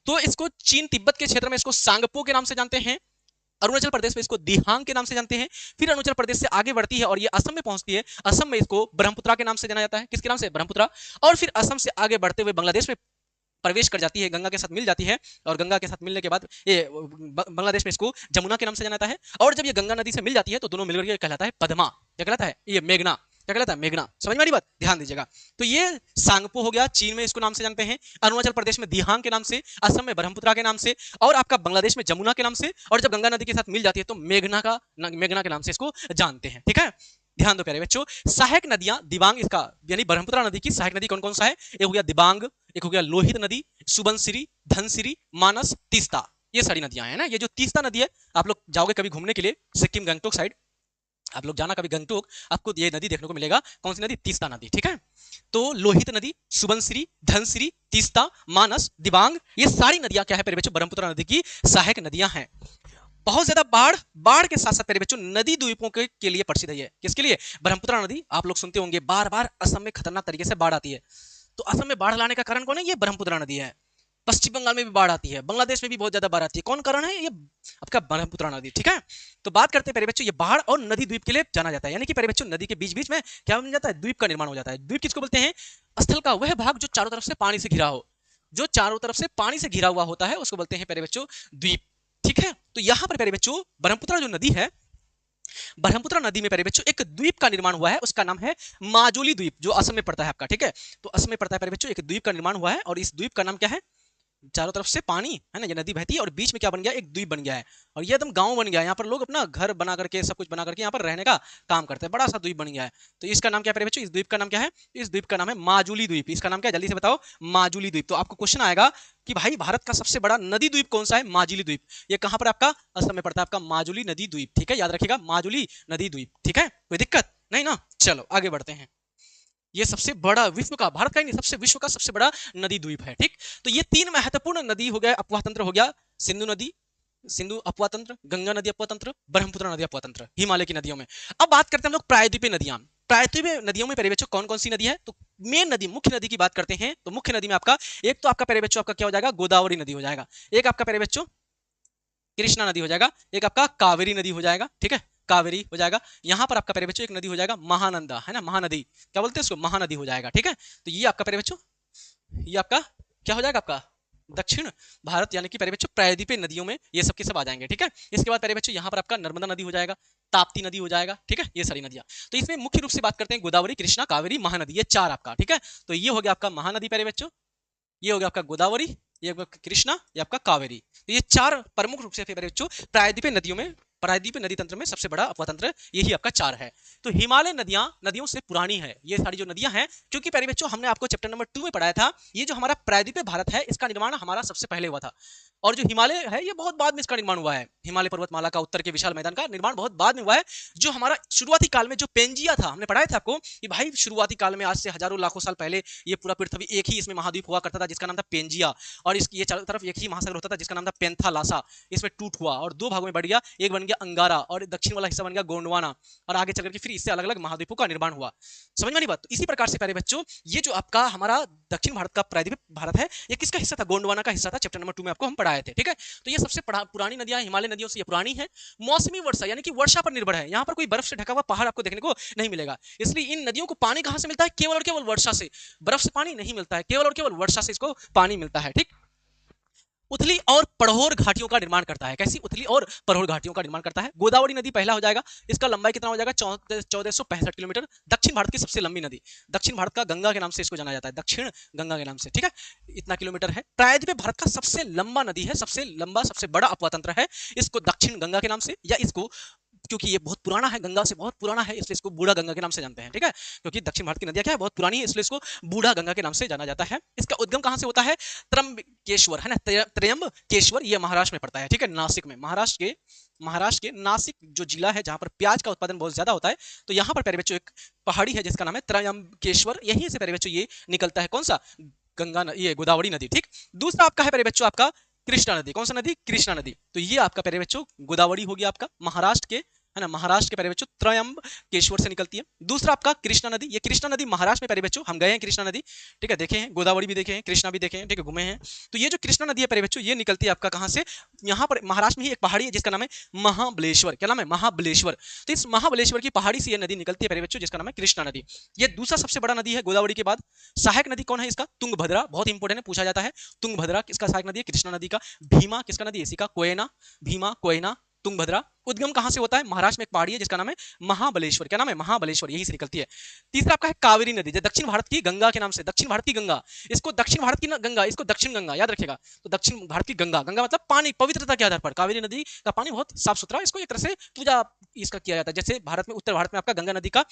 तो इसको चीन तिब्बत के क्षेत्र में इसको सांगपो के नाम से जानते हैं, अरुणाचल प्रदेश में इसको दिहांग के नाम से जानते हैं। फिर अरुणाचल प्रदेश से आगे बढ़ती है और ये असम में पहुंचती है, असम में इसको ब्रह्मपुत्रा के नाम से जाना जाता है। किसके नाम से? ब्रह्मपुत्रा। और फिर असम से आगे बढ़ते हुए बांग्लादेश में प्रवेश कर जाती है, गंगा के साथ मिल जाती है, और गंगा के साथ मिलने के बाद ये बांग्लादेश में इसको जमुना के नाम से जाना जाता है। और जब ये गंगा नदी से मिल जाती है तो दोनों मिलकर के कहलाता है पद्मा। क्या कहलाता है? ये मेघना। क्या कहलाता है? मेघना। समझ में आ रही बात? ध्यान दीजिएगा। तो ये सांगपो हो गया, चीन में इसको नाम से जानते हैं, अरुणाचल प्रदेश में दिहांग के नाम से, असम में ब्रह्मपुत्रा के नाम से, और आपका बांग्लादेश में जमुना के नाम से, और जब गंगा नदी के साथ मिल जाती है तो मेघना के नाम से इसको जानते हैं, ठीक है। ध्यान दो प्यारे बच्चों, सहायक नदियां दिबांग, इसका यानी ब्रह्मपुत्र नदी की सहायक नदी कौन कौन सा है? एक हो गया दिबांग, एक हो गया लोहित नदी, सुबनसिरी, धनसिरी, मानस, तीस्ता। ये सारी नदियां हैं ना। ये जो तीस्ता नदी है, आप लोग जाओगे कभी घूमने के लिए सिक्किम गंगटोक साइड, आप लोग जाना कभी गंगटोक, आपको ये नदी देखने को मिलेगा। कौन सी नदी? तीस्ता नदी, ठीक है। तो लोहित नदी, सुबनसिरी, धनसिरी, तीस्ता, मानस, दिबांग, ये सारी नदियां क्या है प्यारे बच्चों? ब्रह्मपुत्र नदी की सहायक नदियां हैं। बहुत ज्यादा बाढ़ के साथ साथ प्यारे बच्चों नदी द्वीपों के लिए प्रसिद्ध है। किसके लिए? ब्रह्मपुत्र नदी। आप लोग सुनते होंगे बार बार असम में खतरनाक तरीके से बाढ़ आती है, तो असम में बाढ़ लाने का कारण कौन है? ये ब्रह्मपुत्र नदी है। पश्चिम बंगाल में भी बाढ़ आती है, बांग्लादेश में भी बहुत ज्यादा बाढ़ आती है, कौन कारण है? ये आपका ब्रह्मपुत्र नदी, ठीक है। तो बात करते हैं प्यारे बच्चों, ये बाढ़ और नदी द्वीप के लिए जाना जाता है, यानी कि प्यारे बच्चों नदी के बीच बीच में क्या बन जाता है? द्वीप का निर्माण हो जाता है। द्वीप किसको बोलते हैं? स्थल का वह भाग जो चारों तरफ से पानी से घिरा हो, जो चारों तरफ से पानी से घिरा हुआ होता है उसको बोलते हैं प्यारे बच्चों द्वीप, ठीक है। तो यहां पर प्यारे बच्चों ब्रह्मपुत्र जो नदी है, ब्रह्मपुत्र नदी में प्यारे बच्चों एक द्वीप का निर्माण हुआ है, उसका नाम है माजुली द्वीप, जो असम में पड़ता है आपका, ठीक है। तो असम में पड़ता है प्यारे बच्चों, एक द्वीप का निर्माण हुआ है, और इस द्वीप का नाम क्या है? चारों तरफ से पानी है ना, ये नदी बहती है, और बीच में क्या बन गया? एक द्वीप बन गया है, और ये एकदम गांव बन गया है। यहाँ पर लोग अपना घर बना करके, सब कुछ बना करके यहाँ पर रहने का काम करते हैं, बड़ा सा द्वीप बन गया है। तो इसका नाम क्या है प्यारे बच्चों? इस द्वीप का नाम क्या है? इस द्वीप का नाम है माजुली द्वीप। इसका नाम क्या है? जल्दी से बताओ। माजुली द्वीप। तो आपको क्वेश्चन आएगा कि भाई भारत का सबसे बड़ा नदी द्वीप कौन सा है? माजुली द्वीप। ये कहां पर? आपका असम में पड़ता है, आपका माजुली नदी द्वीप, ठीक है, याद रखिएगा, माजुली नदी द्वीप, ठीक है। कोई दिक्कत नहीं ना? चलो आगे बढ़ते हैं। ये सबसे बड़ा विश्व का, भारत का ही नहीं, सबसे विश्व का सबसे बड़ा नदी द्वीप है, ठीक। तो ये तीन महत्वपूर्ण नदी हो गया, अपवाह तंत्र हो गया, सिंधु नदी, सिंधु अपवाह तंत्र, गंगा नदी अपवाह तंत्र, ब्रह्मपुत्र नदी अपवाह तंत्र, हिमालय की नदियों में। अब बात करते हैं हम लोग प्रायद्वीपीय नदियां। प्रायद्वीपीय नदियों में प्यारे बच्चों कौन कौन सी नदी है? तो मेन नदी, मुख्य नदी की बात करते हैं, तो मुख्य नदी में आपका एक तो आपका प्यारे बच्चों आपका क्या हो जाएगा? गोदावरी नदी हो जाएगा, एक आपका प्यारे बच्चों कृष्णा नदी हो जाएगा, एक आपका कावेरी नदी हो जाएगा, ठीक है, कावेरी हो जाएगा। यहाँ पर आपका प्यारे बच्चों एक नदी हो जाएगा महानंदा, है ना, महानदी, क्या बोलते हैं उसको? महानदी हो जाएगा, ठीक है। तो ये आपका प्यारे बच्चों, ये आपका क्या हो जाएगा? आपका दक्षिण भारत यानी कि प्यारे बच्चों प्रायद्वीपीय नदियों में ये सब के सब आ जाएंगे, ठीक है। इसके बाद प्यारे बच्चों यहाँ पर आपका नर्मदा नदी हो जाएगा, ताप्ती नदी हो जाएगा, ठीक है, ये सारी नदियां। तो इसमें मुख्य रूप से बात करते हैं गोदावरी, कृष्णा, कावेरी, महानदी, ये चार आपका, ठीक है। तो ये हो गया आपका महानदी प्यारे बच्चों, ये हो गया आपका गोदावरी, ये आपका कृष्णा, ये आपका कावेरी। तो ये चार प्रमुख रूप से प्यारे बच्चों प्रायद्वीपीय नदियों में, प्रायद्वीपीय नदी तंत्र में सबसे बड़ा अपवाह तंत्र यही आपका चार है। तो हिमालय नदियां नदियों से पुरानी है, ये सारी जो नदियां हैं, क्योंकि प्यारे बच्चों हमने आपको चैप्टर नंबर 2 में पढ़ाया था, ये जो हमारा प्रायद्वीपीय भारत है इसका निर्माण हमारा सबसे पहले हुआ था, और जो हिमालय है ये बहुत बाद में इसका निर्माण हुआ है। हिमालय पर्वतमाला का उत्तर के विशाल मैदान का निर्माण बहुत बाद में हुआ है। जो हमारा शुरुआती काल में जो पेंजिया था, हमने पढ़ाया था आपको कि भाई शुरुआती काल में आज से हजारों लाखों साल पहले ये पूरा पृथ्वी एक ही इसमें महाद्वीप हुआ करता था जिसका नाम था पेंजिया, और इसकी ये चारों तरफ एक ही महासागर होता था जिसका नाम था पेंथालासा। इसमें टूट हुआ और दो भागों में बढ़ गया, एक बन गया अंगारा और दक्षिण वाला हिस्सा बन गया गोंडवाना, और आगे चल करके फिर इससे अलग अलग महाद्वीपों का निर्माण हुआ। समझ में नहीं बात? तो इसी प्रकार से प्यारे बच्चों ये जो आपका हमारा दक्षिण भारत का प्रायद्वीपीय भारत है, ये किसका हिस्सा था? गोंडवाना का हिस्सा था। चैप्टर नंबर 2 में आपको हम पढ़ाए थे, ठीक है। तो ये सबसे पुरानी नदियां हिमालय नदियों से ये पुरानी है। मौसमी वर्षा यानी कि वर्षा पर निर्भर है, यहाँ पर कोई बर्फ से ढका हुआ पहाड़ आपको देखने को नहीं मिलेगा। इसलिए इन नदियों को पानी कहां से मिलता है? केवल और केवल वर्षा से। बर्फ से पानी नहीं मिलता है, केवल और केवल वर्षा से इसको पानी मिलता है, ठीक। उथली और पड़होर घाटियों का निर्माण करता है। कैसी उथली और पड़होर घाटियों का निर्माण करता है। गोदावरी नदी पहला हो जाएगा, इसका लंबाई कितना हो जाएगा 1465 किलोमीटर। दक्षिण भारत की सबसे लंबी नदी, दक्षिण भारत का गंगा के नाम से इसको जाना जाता है, दक्षिण गंगा के नाम से, ठीक है, इतना किलोमीटर है। प्रायद्वीप भारत का सबसे लंबा नदी है, सबसे लंबा सबसे बड़ा अपवा तंत्र है, इसको दक्षिण गंगा के नाम से, या इसको क्योंकि ये बहुत पुराना है, गंगा से बहुत पुराना है, इसलिए इसको बूढ़ा गंगा के नाम से जानते हैं, ठीक है, क्योंकि दक्षिण भारत की नदियां क्या है, बहुत पुरानी है, इसलिए इसको बूढ़ा गंगा के नाम से जाना जाता है। इसका उद्गम कहां से होता है, त्रयंबकेश्वर है ना, त्रयंबकेश्वर, ये महाराष्ट्र में पड़ता है, ठीक है, नासिक में, महाराष्ट्र के नासिक जो जिला है जहां पर प्याज का उत्पादन बहुत ज्यादा होता है, तो यहां पर प्यारे बच्चों एक पहाड़ी है जिसका नाम है त्रयंबकेश्वर, यहीं से प्यारे बच्चों ये निकलता है, कौन सा, ये गोदावरी नदी, ठीक। दूसरा आपका है प्यारे बच्चों आपका कृष्णा नदी, कौन सा नदी, कृष्णा नदी, तो ये आपका प्यारे बच्चों गोदावरी हो गया आपका, महाराष्ट्र के, है ना, महाराष्ट्र के प्यारे बच्चों त्रयंबकेश्वर से निकलती है। दूसरा आपका कृष्णा नदी, ये कृष्णा नदी महाराष्ट्र में प्यारे बच्चों, हम गए हैं कृष्णा नदी, ठीक है, देखे हैं, गोदावरी भी देखे हैं, कृष्णा भी देखे हैं, ठीक है, घूमे हैं। तो ये जो कृष्णा नदी है प्यारे बच्चों, ये निकलती है आपका कहां से, यहाँ पर महाराष्ट्र में ही एक पहाड़ी है जिसका नाम है महाबलेश्वर, क्या नाम है, महाबलेश्वर। तो इस महाबलेश्वर की पहाड़ी से ये नदी निकलती है प्यारे बच्चों, जिसका नाम है कृष्णा नदी। ये दूसरा सबसे बड़ा नदी है गोदावरी के बाद। सहायक नदी कौन है इसका, तुंगभद्रा, बहुत इंपॉर्टेंट है, पूछा जाता है, तुंगभद्रा किसका सहायक नदी है, कृष्णा नदी का। भीमा किसका नदी है, इसी का, कोयना, भीमा, कोयना, तुंगभद्रा। उद्गम कहां से होता है, महाराष्ट्र में एक पहाड़ी है जिसका नाम है महाबलेश्वर, क्या नाम है, महाबलेश्वर, यही से निकलती है। तीसरा आपका है कावेरी नदी, जो दक्षिण भारत की गंगा के नाम से, दक्षिण भारत की गंगा, इसको दक्षिण भारत की गंगा, इसको दक्षिण गंगा याद रखेगा, तो दक्षिण भारत की गंगा, गंगा मतलब पानी, पवित्रता के आधार पर कावेरी नदी का पानी बहुत साफ सुथरा, इसको एक तरह से पूजा इसका किया जाता है, जैसे भारत में, उत्तर भारत में आपका गंगा नदी का,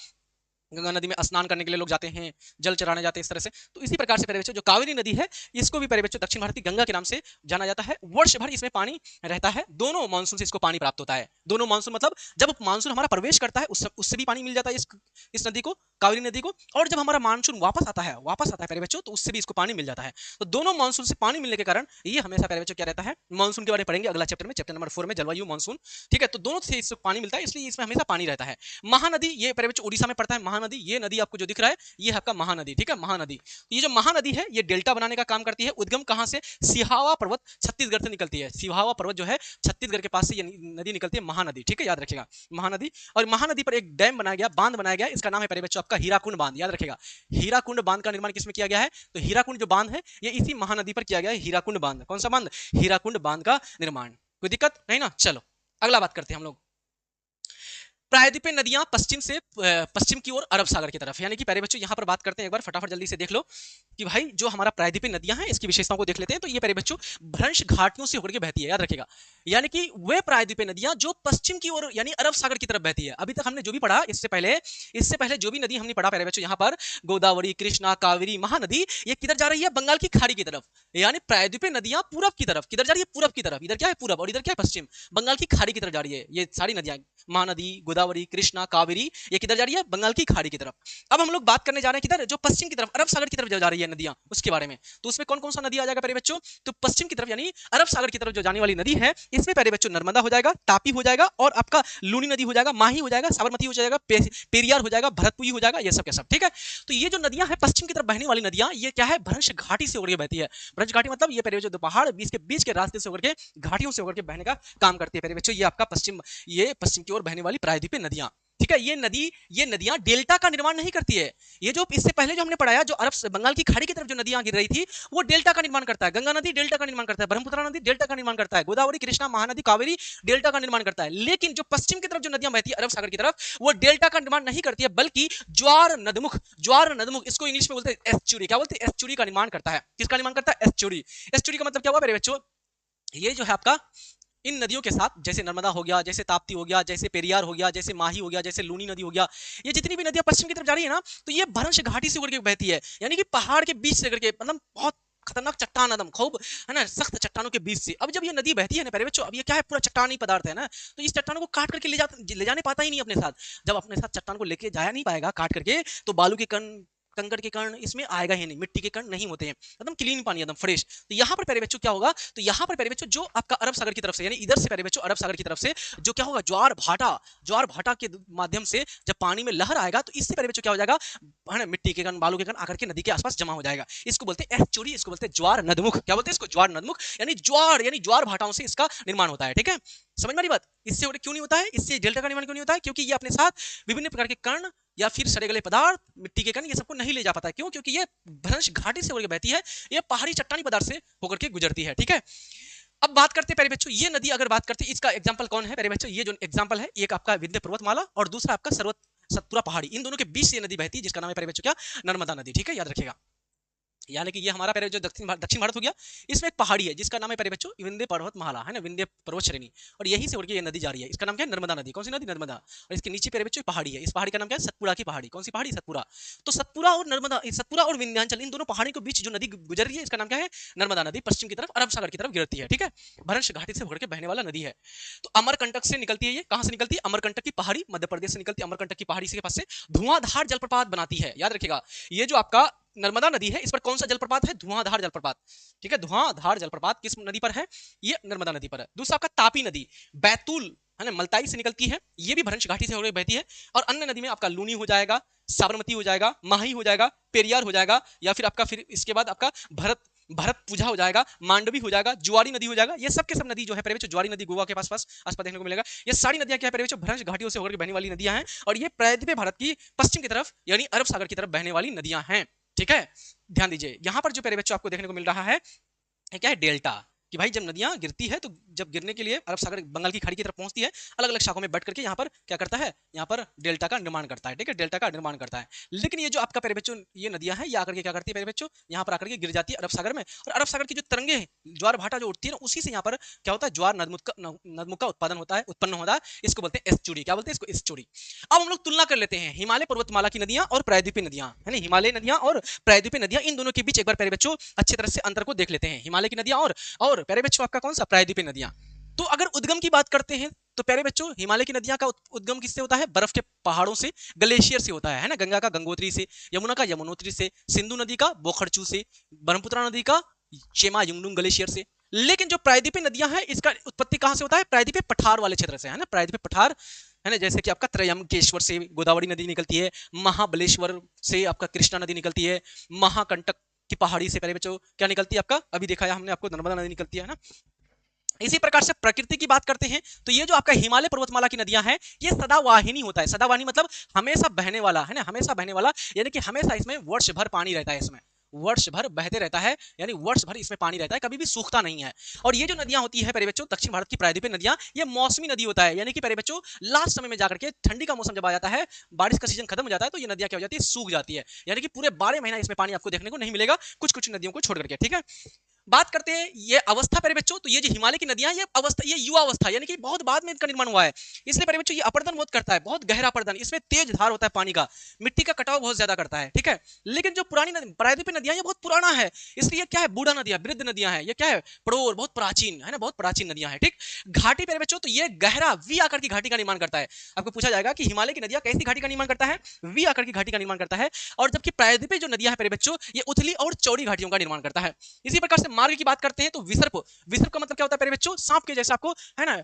गंगा नदी में स्नान करने के लिए लोग जाते हैं, जल चढ़ाने जाते हैं, इस तरह से। तो इसी प्रकार से प्यारे बच्चों जो कावेरी नदी है, इसको भी प्यारे बच्चों दक्षिण भारत की गंगा के नाम से जाना जाता है। वर्ष भर इसमें पानी रहता है, दोनों मानसून से इसको पानी प्राप्त होता है, दोनों मानसून मतलब जब मानसून हमारा प्रवेश करता है उससे भी पानी मिल जाता है इस नदी को, कावेरी नदी को, और जब हमारा मानसून वापस आता है प्यारे बच्चों, तो उससे भी इसको पानी मिल जाता है। तो दोनों मानसून से पानी मिलने के कारण ये हमेशा प्यारे बच्चों क्या रहता है, मानसून के बारे में पढ़ेंगे अगला चैप्टर में, चैप्टर नंबर 4 में, जलवायु मानसून, ठीक है। तो दोनों से इसको पानी मिलता है, इसलिए इसमें हमेशा पानी रहता है। महानदी, ये प्यारे बच्चों उड़ीसा में पड़ता है, महानदी, ये नदी आपको जो दिख रहा है ये है आपका महानदी, ठीक है, महानदी। तो ये जो महानदी है ये डेल्टा बनाने का काम करती है। उद्गम कहां से, सिहावा पर्वत छत्तीसगढ़ से निकलती है, सिहावा पर्वत जो है छत्तीसगढ़ के पास से ये नदी निकलती है, महानदी, ठीक है, याद रखेगा, महानदी। और महानदी पर एक डैम बनाया गया, बांध बनाया गया, इसका नाम है प्यारे बच्चों आपका हीराकुंड बांध, याद रखेगा। हीराकुंड बांध का निर्माण किसमें किया गया है, तो हीराकुंड जो बांध है ये इसी महानदी पर किया गया है, हीराकुंड बांध, कौन सा बांध, हीराकुंड बांध का निर्माण। कोई दिक्कत नहीं ना, चलो अगला बात करते हैं हम लोग। प्रायद्वीपीय नदियां पश्चिम की ओर अरब सागर की तरफ, यानी कि प्यारे बच्चों यहां पर बात करते हैं, एक बार फटाफट जल्दी से देख लो कि भाई जो हमारा प्रायद्वीपीय नदियां हैं इसकी विशेषताओं को देख लेते हैं। तो ये प्यारे बच्चों भ्रंश घाटियों से होकर के बहती है, याद रखेगा, यानी कि वे प्रायद्वीपीय नदियां जो पश्चिम की ओर यानी अरब सागर की तरफ बहती है। अभी तक हमने जो भी पढ़ा इससे पहले जो भी नदी हमने पढ़ा प्यारे बच्चों, यहाँ पर गोदावरी, कृष्णा, कावेरी, महानदी, ये किधर जा रही है, बंगाल की खाड़ी की तरफ, यानी प्रायद्वीपीय नदियां पूरब की तरफ, किधर जा रही है, पूरब की तरफ, इधर क्या है पूरब और इधर क्या है पश्चिम, बंगाल की खाड़ी की तरफ जा रही है। ये सारी नदियां, महानदी, गोदावरी, कृष्णा, कावेरी, ये किधर जा रही है, बंगाल की खाड़ी की तरफ। अब हम लोग बात करने जा रहे हैं किधर, जो पश्चिम की तरफ अरब सागर की तरफ जा रही है नदियां, उसके बारे में। तो उसमें कौन कौन सा नदी आ जाएगा प्यारे बच्चों, तो पश्चिम की तरफ यानी अरब सागर की तरफ जो जाने वाली नदी है, इसमें प्यारे बच्चों नर्मदा हो जाएगा, तापी हो जाएगा, और आपका लूनी नदी हो जाएगा, माही हो जाएगा, साबरमती हो जाएगा, पेरियार हो जाएगा, भरतपुरी हो जाएगा, ये सब के सब, ठीक है। तो ये जो नदियां हैं पश्चिम की तरफ बहने वाली नदियां, ये क्या है, भ्रंश घाटी से होकर के बहती है। भ्रंश घाटी मतलब ये प्यारे बच्चों जो पहाड़ बीच के रास्ते से होकर के, घाटियों से होकर के बहने का काम करती है प्यारे बच्चों। ये आपका पश्चिम की ओर बहने वाली प्रायद्वीपीय नदियां, ठीक है। ये नदियां डेल्टा का निर्माण नहीं करती है। ये जो इससे पहले जो हमने पढ़ाया, जो अरब बंगाल की खाड़ी की तरफ जो नदियां गिर रही थी, वो डेल्टा का निर्माण करता है। गंगा नदी डेल्टा का निर्माण करता है, ब्रह्मपुत्र नदी डेल्टा का निर्माण करता है, गोदावरी, कृष्णा, महानदी, कावेरी डेल्टा का निर्माण करता है। लेकिन जो पश्चिम की तरफ जो नदियां बहती है अरब सागर की तरफ, वो डेल्टा का निर्माण नहीं करती है, बल्कि ज्वार नदमुख, इसको इंग्लिश में बोलते हैं एस्चुरी, क्या बोलते हैं, एस्चुरी का निर्माण करता है। किसका निर्माण करता है, एस्चुरी। एस्चुरी का मतलब क्या हुआ मेरे बच्चों, ये जो है आपका इन नदियों के साथ, जैसे नर्मदा हो गया, जैसे ताप्ती हो गया, जैसे पेरियार हो गया, जैसे माही हो गया, जैसे लूनी नदी हो गया, ये जितनी भी नदियां पश्चिम की तरफ जा रही है ना, तो ये भ्रंश घाटी से होकर के बहती है, यानी कि पहाड़ के बीच से करके, मतलब बहुत खतरनाक चट्टान, एकदम खूब है ना, सख्त चट्टानों के बीच से। अब जब ये नदी बहती है ना प्यारे बच्चों, अब ये क्या है, पूरा चट्टानी पदार्थ है ना, तो इस चट्टानों को काट करके ले जाने पाता ही नहीं अपने साथ। जब अपने साथ चट्टान को लेके जाया नहीं पाएगा काट करके, तो बालू के कण, कंकड़ के कण इसमें आएगा ही नहीं, मिट्टी के कण नहीं होते हैं, एकदम क्लीन पानी, एकदम फ्रेश। तो यहाँ पर प्यारे बच्चों क्या होगा, तो यहाँ पर प्यारे बच्चों जो आपका अरब सागर की तरफ से, यानी इधर से प्यारे बच्चों अरब सागर की तरफ से जो क्या होगा, ज्वार भाटा के माध्यम से जब पानी में लहर आएगा, तो इससे प्यारे बच्चों क्या हो जाएगा, है ना, मिट्टी के कण, बालू के कण आकर के नदी के आसपास जमा हो जाएगा। इसको बोलते हैं एस्चुरी, इसको बोलते हैं ज्वार नदमुख। क्या बोलते हैं इसको, ज्वार नदमुख, यानी ज्वार भाटाओं से इसका निर्माण होता है, ठीक है। समझ में आ रही बात, इससे क्यों नहीं होता है, इससे डेल्टा का निर्माण क्यों नहीं होता है, क्योंकि ये अपने साथ विभिन्न प्रकार के कण या फिर सड़े गले पदार्थ, मिट्टी के कण, ये सबको नहीं ले जा पाता है। क्यों? क्योंकि ये भ्रंश घाटी से होकर बहती है, ये पहाड़ी चट्टानी पदार्थ से होकर के गुजरती है। ठीक है, अब बात करते हैं प्यारे बच्चों, ये नदी अगर बात करते हैं इसका एग्जांपल कौन है प्यारे बच्चों, ये जो एग्जांपल है एक आपका विंध्य पर्वतमाला और दूसरा आपका सतपुरा पहाड़ी, इन दोनों के बीच से ये नदी बहती है जिसका नाम है प्यारे बच्चों क्या, नर्मदा नदी। ठीक है, याद रखिएगा। यानी कि ये हमारा प्यारे जो दक्षिण भारत हो गया, इसमें एक पहाड़ी है जिसका नाम है प्यारे बच्चों विंध्य पर्वतमाला, है ना, विंध्य पर्वत श्रेणी, और यही से उड़ के ये नदी जा रही है। इसका नाम क्या है, नर्मदा नदी। कौन सी नदी, नर्मदा। और इसके नीचे प्यारे बच्चों पहाड़ी है, इस पहाड़ी का नाम क्या है, सतपुड़ा की पहाड़ी। कौन सी पहाड़ी, सतपुड़ा। तो सतपुड़ा और नर्मदा, सतपुड़ा और विंध्याचल, इन दोनों पहाड़ी के बीच जो नदी गुजर रही है इसका नाम क्या है, नर्मदा नदी। पश्चिम की तरफ अरब सागर की तरफ गिरती है। ठीक है, भ्रंश घाटी से होकर के बहने वाला नदी है। तो अमरकंटक से निकलती है, ये कहां से निकलती है, अमरकंटक की पहाड़ी, मध्य प्रदेश से निकलती है। अमरकंटक की पहाड़ी के पास से धुआंधार जलप्रपात बनाती है। याद रखिएगा, ये जो आपका नर्मदा नदी है, इस पर कौन सा जलप्रपात है, धुआंधार जलप्रपात। ठीक है, धुआंधार जलप्रपात किस नदी पर है, ये नर्मदा नदी पर है। दूसरा आपका तापी नदी, बैतूल, है ना, मलताई से निकलती है, ये भी भ्रंश घाटी से होकर बहती है। और अन्य नदी में आपका लूनी हो जाएगा, साबरमती हो जाएगा, माही हो जाएगा, पेरियार हो जाएगा, या फिर आपका फिर इसके बाद आपका भरतपुझा हो जाएगा, मांडवी हो जाएगा, जुआरी नदी हो जाएगा। ये सब के सब नदी जो है प्यारे बच्चों, जुआरी नदी गोवा के पास आसपास देखने को मिलेगा। ये सारी नदियां क्या है प्यारे बच्चों, भ्रंश घाटियों से होकर बहने वाली नदियां हैं, और ये प्रायद्वीपीय भारत की पश्चिम की तरफ यानी अरब सागर की तरफ बहने वाली नदियां हैं। ठीक है, ध्यान दीजिए, यहां पर जो प्यारे बच्चों आपको देखने को मिल रहा है क्या है, डेल्टा, कि भाई जब नदियां गिरती है तो जब गिरने के लिए अरब सागर बंगाल की खाड़ी की तरफ पहुंचती है, अलग अलग शाखों में बट करके यहाँ पर क्या करता है, यहाँ पर डेल्टा का निर्माण करता है। ठीक है, डेल्टा का निर्माण करता है। लेकिन ये जो आपका प्यारे बच्चों ये नदियां हैं, ये आकर के क्या करती है प्यारे बच्चों, यहाँ पर आकर के गिर जाती है अरब सागर में, और अरब सागर की जो तरंगे ज्वार भाटा जो उठती है ना, उसी से यहाँ पर क्या होता है, ज्वार नदमुख का उत्पादन होता है, उत्पन्न होता है। इसको बोलते हैं एस्चुरी। क्या बोलते हैं इसको, एस्चुरी। अब हम लोग तुलना कर लेते हैं हिमालय पर्वतमाला की नदियां और प्रायद्वीपीय नदियां, है ना, हिमालय नदियां और प्रायद्वीपीय नदियां, इन दोनों के बीच एक बार प्यारे बच्चों अच्छी तरह से अंतर को देख लेते हैं। हिमालय की नदियां और प्यारे बच्चों आपका कौन सा, प्रायद्वीपीय नदियां। तो अगर उद्गम की बात करते हैं तो प्यारे बच्चों हिमालय की नदियां का उद्गम किससे होता है, बर्फ के पहाड़ों से, ग्लेशियर से होता है ना, गंगा का गंगोत्री से, यमुना का यमुनोत्री से, सिंधु नदी का बोखरचू से, ब्रह्मपुत्र नदी का चेमा युंगडुंग ग्लेशियर से। लेकिन जो प्रायद्वीपीय नदियां हैं इसका उत्पत्ति कहां से होता है, प्रायद्वीपीय पठार वाले क्षेत्र से, है ना, प्रायद्वीपीय पठार, है ना, जैसे कि आपका त्रयंबकेश्वर से गोदावरी नदी निकलती है, महाबलेश्वर से आपका कृष्णा नदी निकलती है, महाकंटक की पहाड़ी से प्यारे बच्चों क्या निकलती है आपका, अभी दिखाया हमने आपको, नर्मदा नदी निकलती है ना। इसी प्रकार से प्रकृति की बात करते हैं तो ये जो आपका हिमालय पर्वतमाला की नदियां हैं, ये सदावाहिनी होता है। सदावाहिनी मतलब हमेशा बहने वाला, है ना, हमेशा बहने वाला, यानी कि हमेशा इसमें वर्ष भर पानी रहता है, इसमें वर्ष भर बहते रहता है, यानी वर्ष भर इसमें पानी रहता है, कभी भी सूखता नहीं है। और ये जो नदियां होती है प्यारे बच्चों दक्षिण भारत की प्रायद्वीपीय नदियां, ये मौसमी नदी होता है, यानी कि प्यारे बच्चों लास्ट समय में जाकर के ठंडी का मौसम जब आ जाता है, बारिश का सीजन खत्म हो जाता है, तो ये नदियां क्या हो जाती है, सूख जाती है, यानी कि पूरे 12 महीना इसमें पानी आपको देखने को नहीं मिलेगा, कुछ कुछ नदियों को छोड़ करके। ठीक है, बात करते हैं ये अवस्था प्यारे बच्चों, तो ये जो हिमालय की नदियां, ये अवस्था, ये युवा अवस्था, यानी कि बहुत बाद में इनका निर्माण हुआ है, इसलिए प्यारे बच्चों ये अपर्दन बहुत करता है, बहुत गहरा अपर्दन, इसमें तेज धार होता है पानी का, मिट्टी का कटाव बहुत ज्यादा करता है। ठीक है, लेकिन जो पुरानी प्रायद्वीपीय नदियां, ये बहुत पुराना है, इसलिए क्या है, बूढ़ा नदियां, वृद्ध नदियां है, ये क्या है, पड़ोर, बहुत प्राचीन, है ना, बहुत प्राचीन नदियां है। ठीक, घाटी प्यारे बच्चों, तो ये गहरा वी आकार की घाटी का निर्माण करता है। आपको पूछा जाएगा कि हिमालय की नदियां कैसी घाटी का निर्माण करता है, वी आकार की घाटी का निर्माण करता है, और जबकि प्रायद्वीपीय जो नदियां है प्यारे बच्चों, ये उथली और चौड़ी घाटियों का निर्माण करता है। इसी प्रकार से मार्ग की बात करते हैं तो विसर्प, विसर्प का मतलब क्या होता है प्यारे बच्चों, सांप के जैसे, आपको है ना,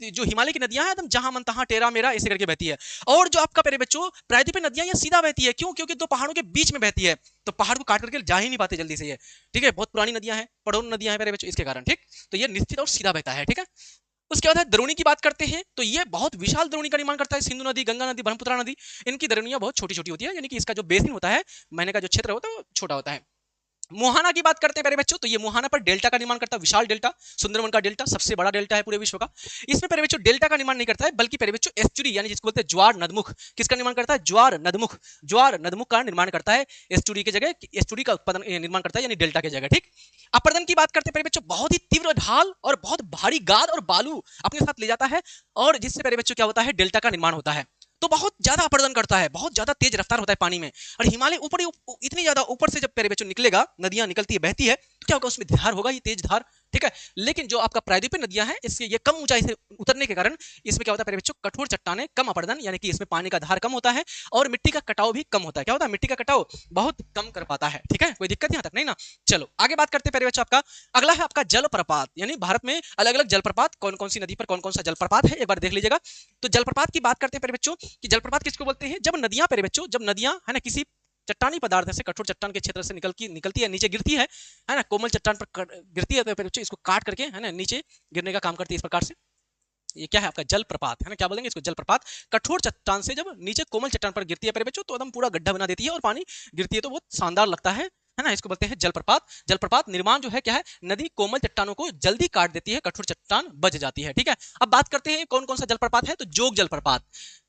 जो हिमालय की नदियां हैं एकदम जहां मन तहां टेरा मेरा ऐसे करके बहती है, और जो आपका प्यारे बच्चों प्रायद्वीपीय नदियां ये सीधा बहती है। क्यों? क्योंकि दो पहाड़ों के बीच में बहती है, तो पहाड़ को काट करके जा ही नहीं पाते जल्दी से ये। ठीक है, बहुत पुरानी नदियां हैं, पड़ोर नदियां हैं प्यारे बच्चों, इसके कारण। ठीक, तो ये निश्चित और सीधा बहता है। ठीक है, उसके बाद है द्रोणी की बात करते हैं तो ये बहुत विशाल द्रोणी का निर्माण करता है। सिंधु नदी, गंगा नदी, ब्रह्मपुत्र नदी, इनकी द्रोणियां बहुत छोटी छोटी होती है, यानी कि इसका जो बेसिन होता है, महीने का जो क्षेत्र होता है वो छोटा होता है। मोहाना की बात करते हैं प्यारे बच्चों, तो ये मोहाना पर डेल्टा का निर्माण करता है, विशाल डेल्टा, सुंदरवन का डेल्टा सबसे बड़ा डेल्टा है पूरे विश्व का। इसमें प्यारे बच्चों डेल्टा का निर्माण नहीं करता है, बल्कि प्यारे बच्चों एस्चुरी, यानी जिसको बोलते हैं ज्वार नदमुख, किसका निर्माण करता है, ज्वार नदमुख, ज्वार नदमुख का निर्माण करता है, एस्चुरी की जगह, एस्चुरी का उत्पादन निर्माण करता है, यानी डेल्टा की जगह। ठीक, अपर्दन की बात करते हैं प्यारे बच्चों, बहुत ही तीव्र ढाल और बहुत भारी गाद और बालू अपने साथ ले जाता है, और जिससे प्यारे बच्चों क्या होता है, डेल्टा का निर्माण होता है। तो बहुत ज्यादा अपर्दन करता है, बहुत ज्यादा तेज रफ्तार होता है पानी में, और हिमालय ऊपर इतनी ज्यादा ऊपर से जब प्यारे बच्चों निकलेगा, नदियां निकलती है, बहती है, तो क्या होगा, उसमें धार होगा, ये तेज धार। ठीक है, लेकिन जो आपका प्रायद्वीपीय नदियां हैं, इससे ये कम ऊंचाई से उतरने के कारण इसमें क्या होता है प्यारे बच्चों, कठोर चट्टाने, कम अपर्दन, यानी कि इसमें पानी का धार कम होता है, और मिट्टी का कटाव भी कम होता है। क्या होता है, मिट्टी का कटाव बहुत कम कर पाता है। ठीक है, कोई दिक्कत यहाँ तक नहीं ना। चलो आगे बात करते हैं प्यारे बच्चों, आपका अगला है आपका जलप्रपात, यानी भारत में अलग अलग जलप्रपात, कौन कौन सी नदी पर कौन कौन सा जलप्रपात है, एक बार देख लीजिएगा। तो जलप्रपात की बात करते हैं प्यारे बच्चों कि जलप्रपात किसको बोलते हैं, जब नदियां प्यारे बच्चों, जब नदियां है ना किसी चट्टानी पदार्थ से, कठोर चट्टान के क्षेत्र से निकलती है, नीचे गिरती है ना, कोमल चट्टान पर गिरती है, तो फिर इसको काट करके है ना नीचे गिरने का काम करती है, इस प्रकार से। ये क्या है आपका जलप्रपात है ना, क्या बोलेंगे इसको, जलप्रपात। कठोर चट्टान से जब नीचे कोमल चट्टान पर गिरती है प्यारे बच्चों तो एकदम पूरा गड्ढा बना देती है और पानी गिरती है तो बहुत शानदार लगता है ना, इसको बोलते हैं जलप्रपात। जलप्रपात निर्माण जो है क्या है, नदी कोमल चट्टानों को जल्दी काट देती है, कठोर चट्टान बच जाती है। ठीक है, अब बात करते हैं कौन कौन सा जलप्रपात है, तो जोग जलप्रपात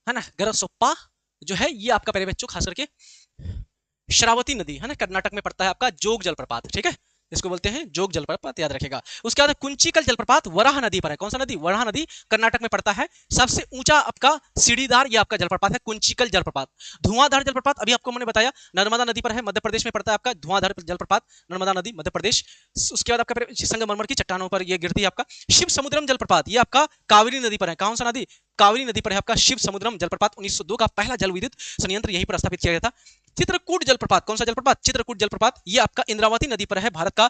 है ना, गरसोप्पा जो है ये आपका प्यारे बच्चों खास करके शरावती नदी है ना, कर्नाटक में पड़ता है आपका जोग जलप्रपात। ठीक है, इसको बोलते हैं जोग जलप्रपात, याद रखेगा। उसके बाद कुंचिकल जलप्रपात वराह नदी पर है, कौन सा नदी, वराह नदी, कर्नाटक में पड़ता है। सबसे ऊंचा आपका सीढ़ीदार ये आपका जलप्रपात है कुंचिकल जलप्रपात। धुआंधार जलप्रपात अभी आपको मैंने बताया नर्मदा नदी पर है, मध्य प्रदेश में पड़ता है आपका धुआंधार जलप्रपात, नर्मदा नदी मध्य प्रदेश। उसके बाद आपका संगमरमर की चट्टानों पर ये गिरती है आपका। शिव समुद्रम जलप्रपात ये आपका कावेरी नदी पर है, कौन सा नदी, कावेरी नदी पर है आपका शिव समुद्रम जलप्रपात। 1902 का पहला जल विद्युत संयंत्र यहीं पर स्थापित किया गया था। चित्रकूट जलप्रपात, कौन सा जलप्रपात, चित्रकूट जलप्रपात, ये आपका इंद्रावती नदी पर है, भारत का है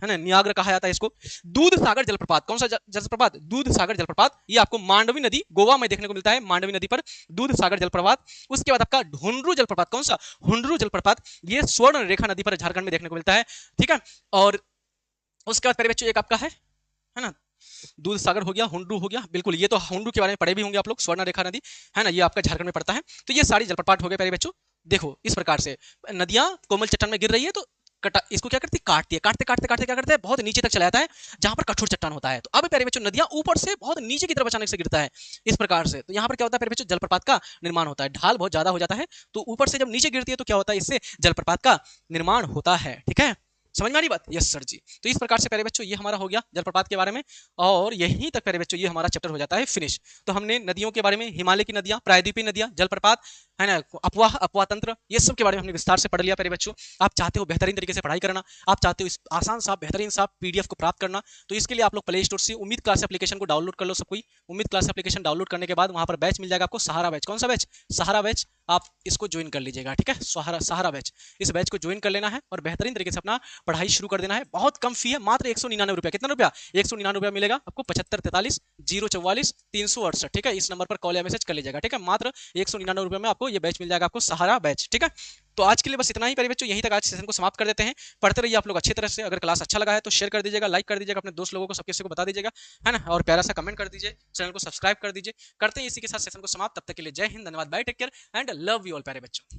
ना नियाग्रा कहा जाता है इसको। दूध सागर जलप्रपात, कौन सा जलप्रपात, दूध सागर जलप्रपात, ये आपको मांडवी नदी गोवा में देखने को मिलता है, मांडवी नदी पर दूध सागर जलप्रपात। उसके बाद आपका हुंड्रू जलप्रपात, कौन सा, हुंड्रू जलप्रपात, ये स्वर्ण रेखा नदी पर झारखंड में देखने को मिलता है। ठीक है, और उसके बाद बच्चों एक आपका है ना, दूध सागर हो गया, हुंड्रू हो गया, बिल्कुल ये तो हुंड्रू के बारे में पढ़े भी होंगे आप लोग, स्वर्ण रेखा नदी है ना, ये आपका झारखंड में पड़ता है। तो ये सारी जलप्रपात हो गए प्यारे बच्चों। देखो इस प्रकार से नदियां कोमल चट्टान में गिर रही है तो इसको क्या करती है, काटती है, काटते काटते काटते क्या करते हैं, बहुत नीचे तक चला जाता है जहां पर कठोर चट्टान होता है। तो अब प्यारे बच्चों नदियां ऊपर से बहुत नीचे की तरफ अचानक से गिरता है इस प्रकार से, तो यहाँ पर क्या होता है प्यारे बच्चों, जलप्रपात का निर्माण होता है। ढाल बहुत ज्यादा हो जाता है तो ऊपर से जब नीचे गिरती है तो क्या होता है, इससे जलप्रपात का निर्माण होता है। ठीक है, समझ में आ रही बात, यस सर जी। तो इस प्रकार से प्यारे बच्चों ये हमारा हो गया जलप्रपात के बारे में, और यहीं तक प्यारे बच्चों ये हमारा चैप्टर हो जाता है फिनिश। तो हमने नदियों के बारे में, हिमालय की नदियां, प्रायद्वीपीय नदियां, जलप्रपात है ना, अफवाह, अफवाह तंत्र, ये सब के बारे में हमने विस्तार से पढ़ लिया प्यारे बच्चों। आप चाहते हो बेहतरीन तरीके से पढ़ाई करना, आप चाहते हो इस आसान सा बेहतरीन सा पीडीएफ को प्राप्त करना, तो इसके लिए आप लोग प्ले स्टोर से उम्मीद क्लास एप्लीकेशन को डाउनलोड कर लो। सब कोई उम्मीद क्लास एप्लीकेशन डाउनलोड करने के बाद वहां पर बैच मिल जाएगा आपको, सहारा बैच, कौन सा बैच, सहारा बैच, आप इसको ज्वाइन कर लीजिएगा। ठीक है, सहारा बैच, इस बैच को ज्वाइन कर लेना है और बेहतरीन तरीके से अपना पढ़ाई शुरू कर देना है। बहुत कम फी है, मात्र 199 रुपया, कितना रुपया, 199 रुपया मिलेगा आपको, 7543-044-368। ठीक है, इस नंबर पर कॉल या मैसेज कर लीजिएगा। ठीक है, मात्र 199 रुपये में आपको ये बैच मिल जाएगा, आपको सहारा बैच। ठीक है, तो आज के लिए बस इतना ही प्यारे बच्चों, यहीं तक आज सेशन को समाप्त कर देते हैं। पढ़ते रहिए आप लोग अच्छी तरह से, अगर क्लास अच्छा लगा है तो शेयर कर दीजिएगा, लाइक कर दीजिएगा, अपने दोस्त लोगों को सबके को बता दीजिएगा है ना, और प्यारा सा कमेंट कर दीजिए, चैनल को सब्सक्राइब कर दीजिए। करते हैं इसी के साथ सेशन को समाप्त, तब तक के लिए जय हिंद, धन्यवाद, bye, take care and love you all प्यारे बच्चों।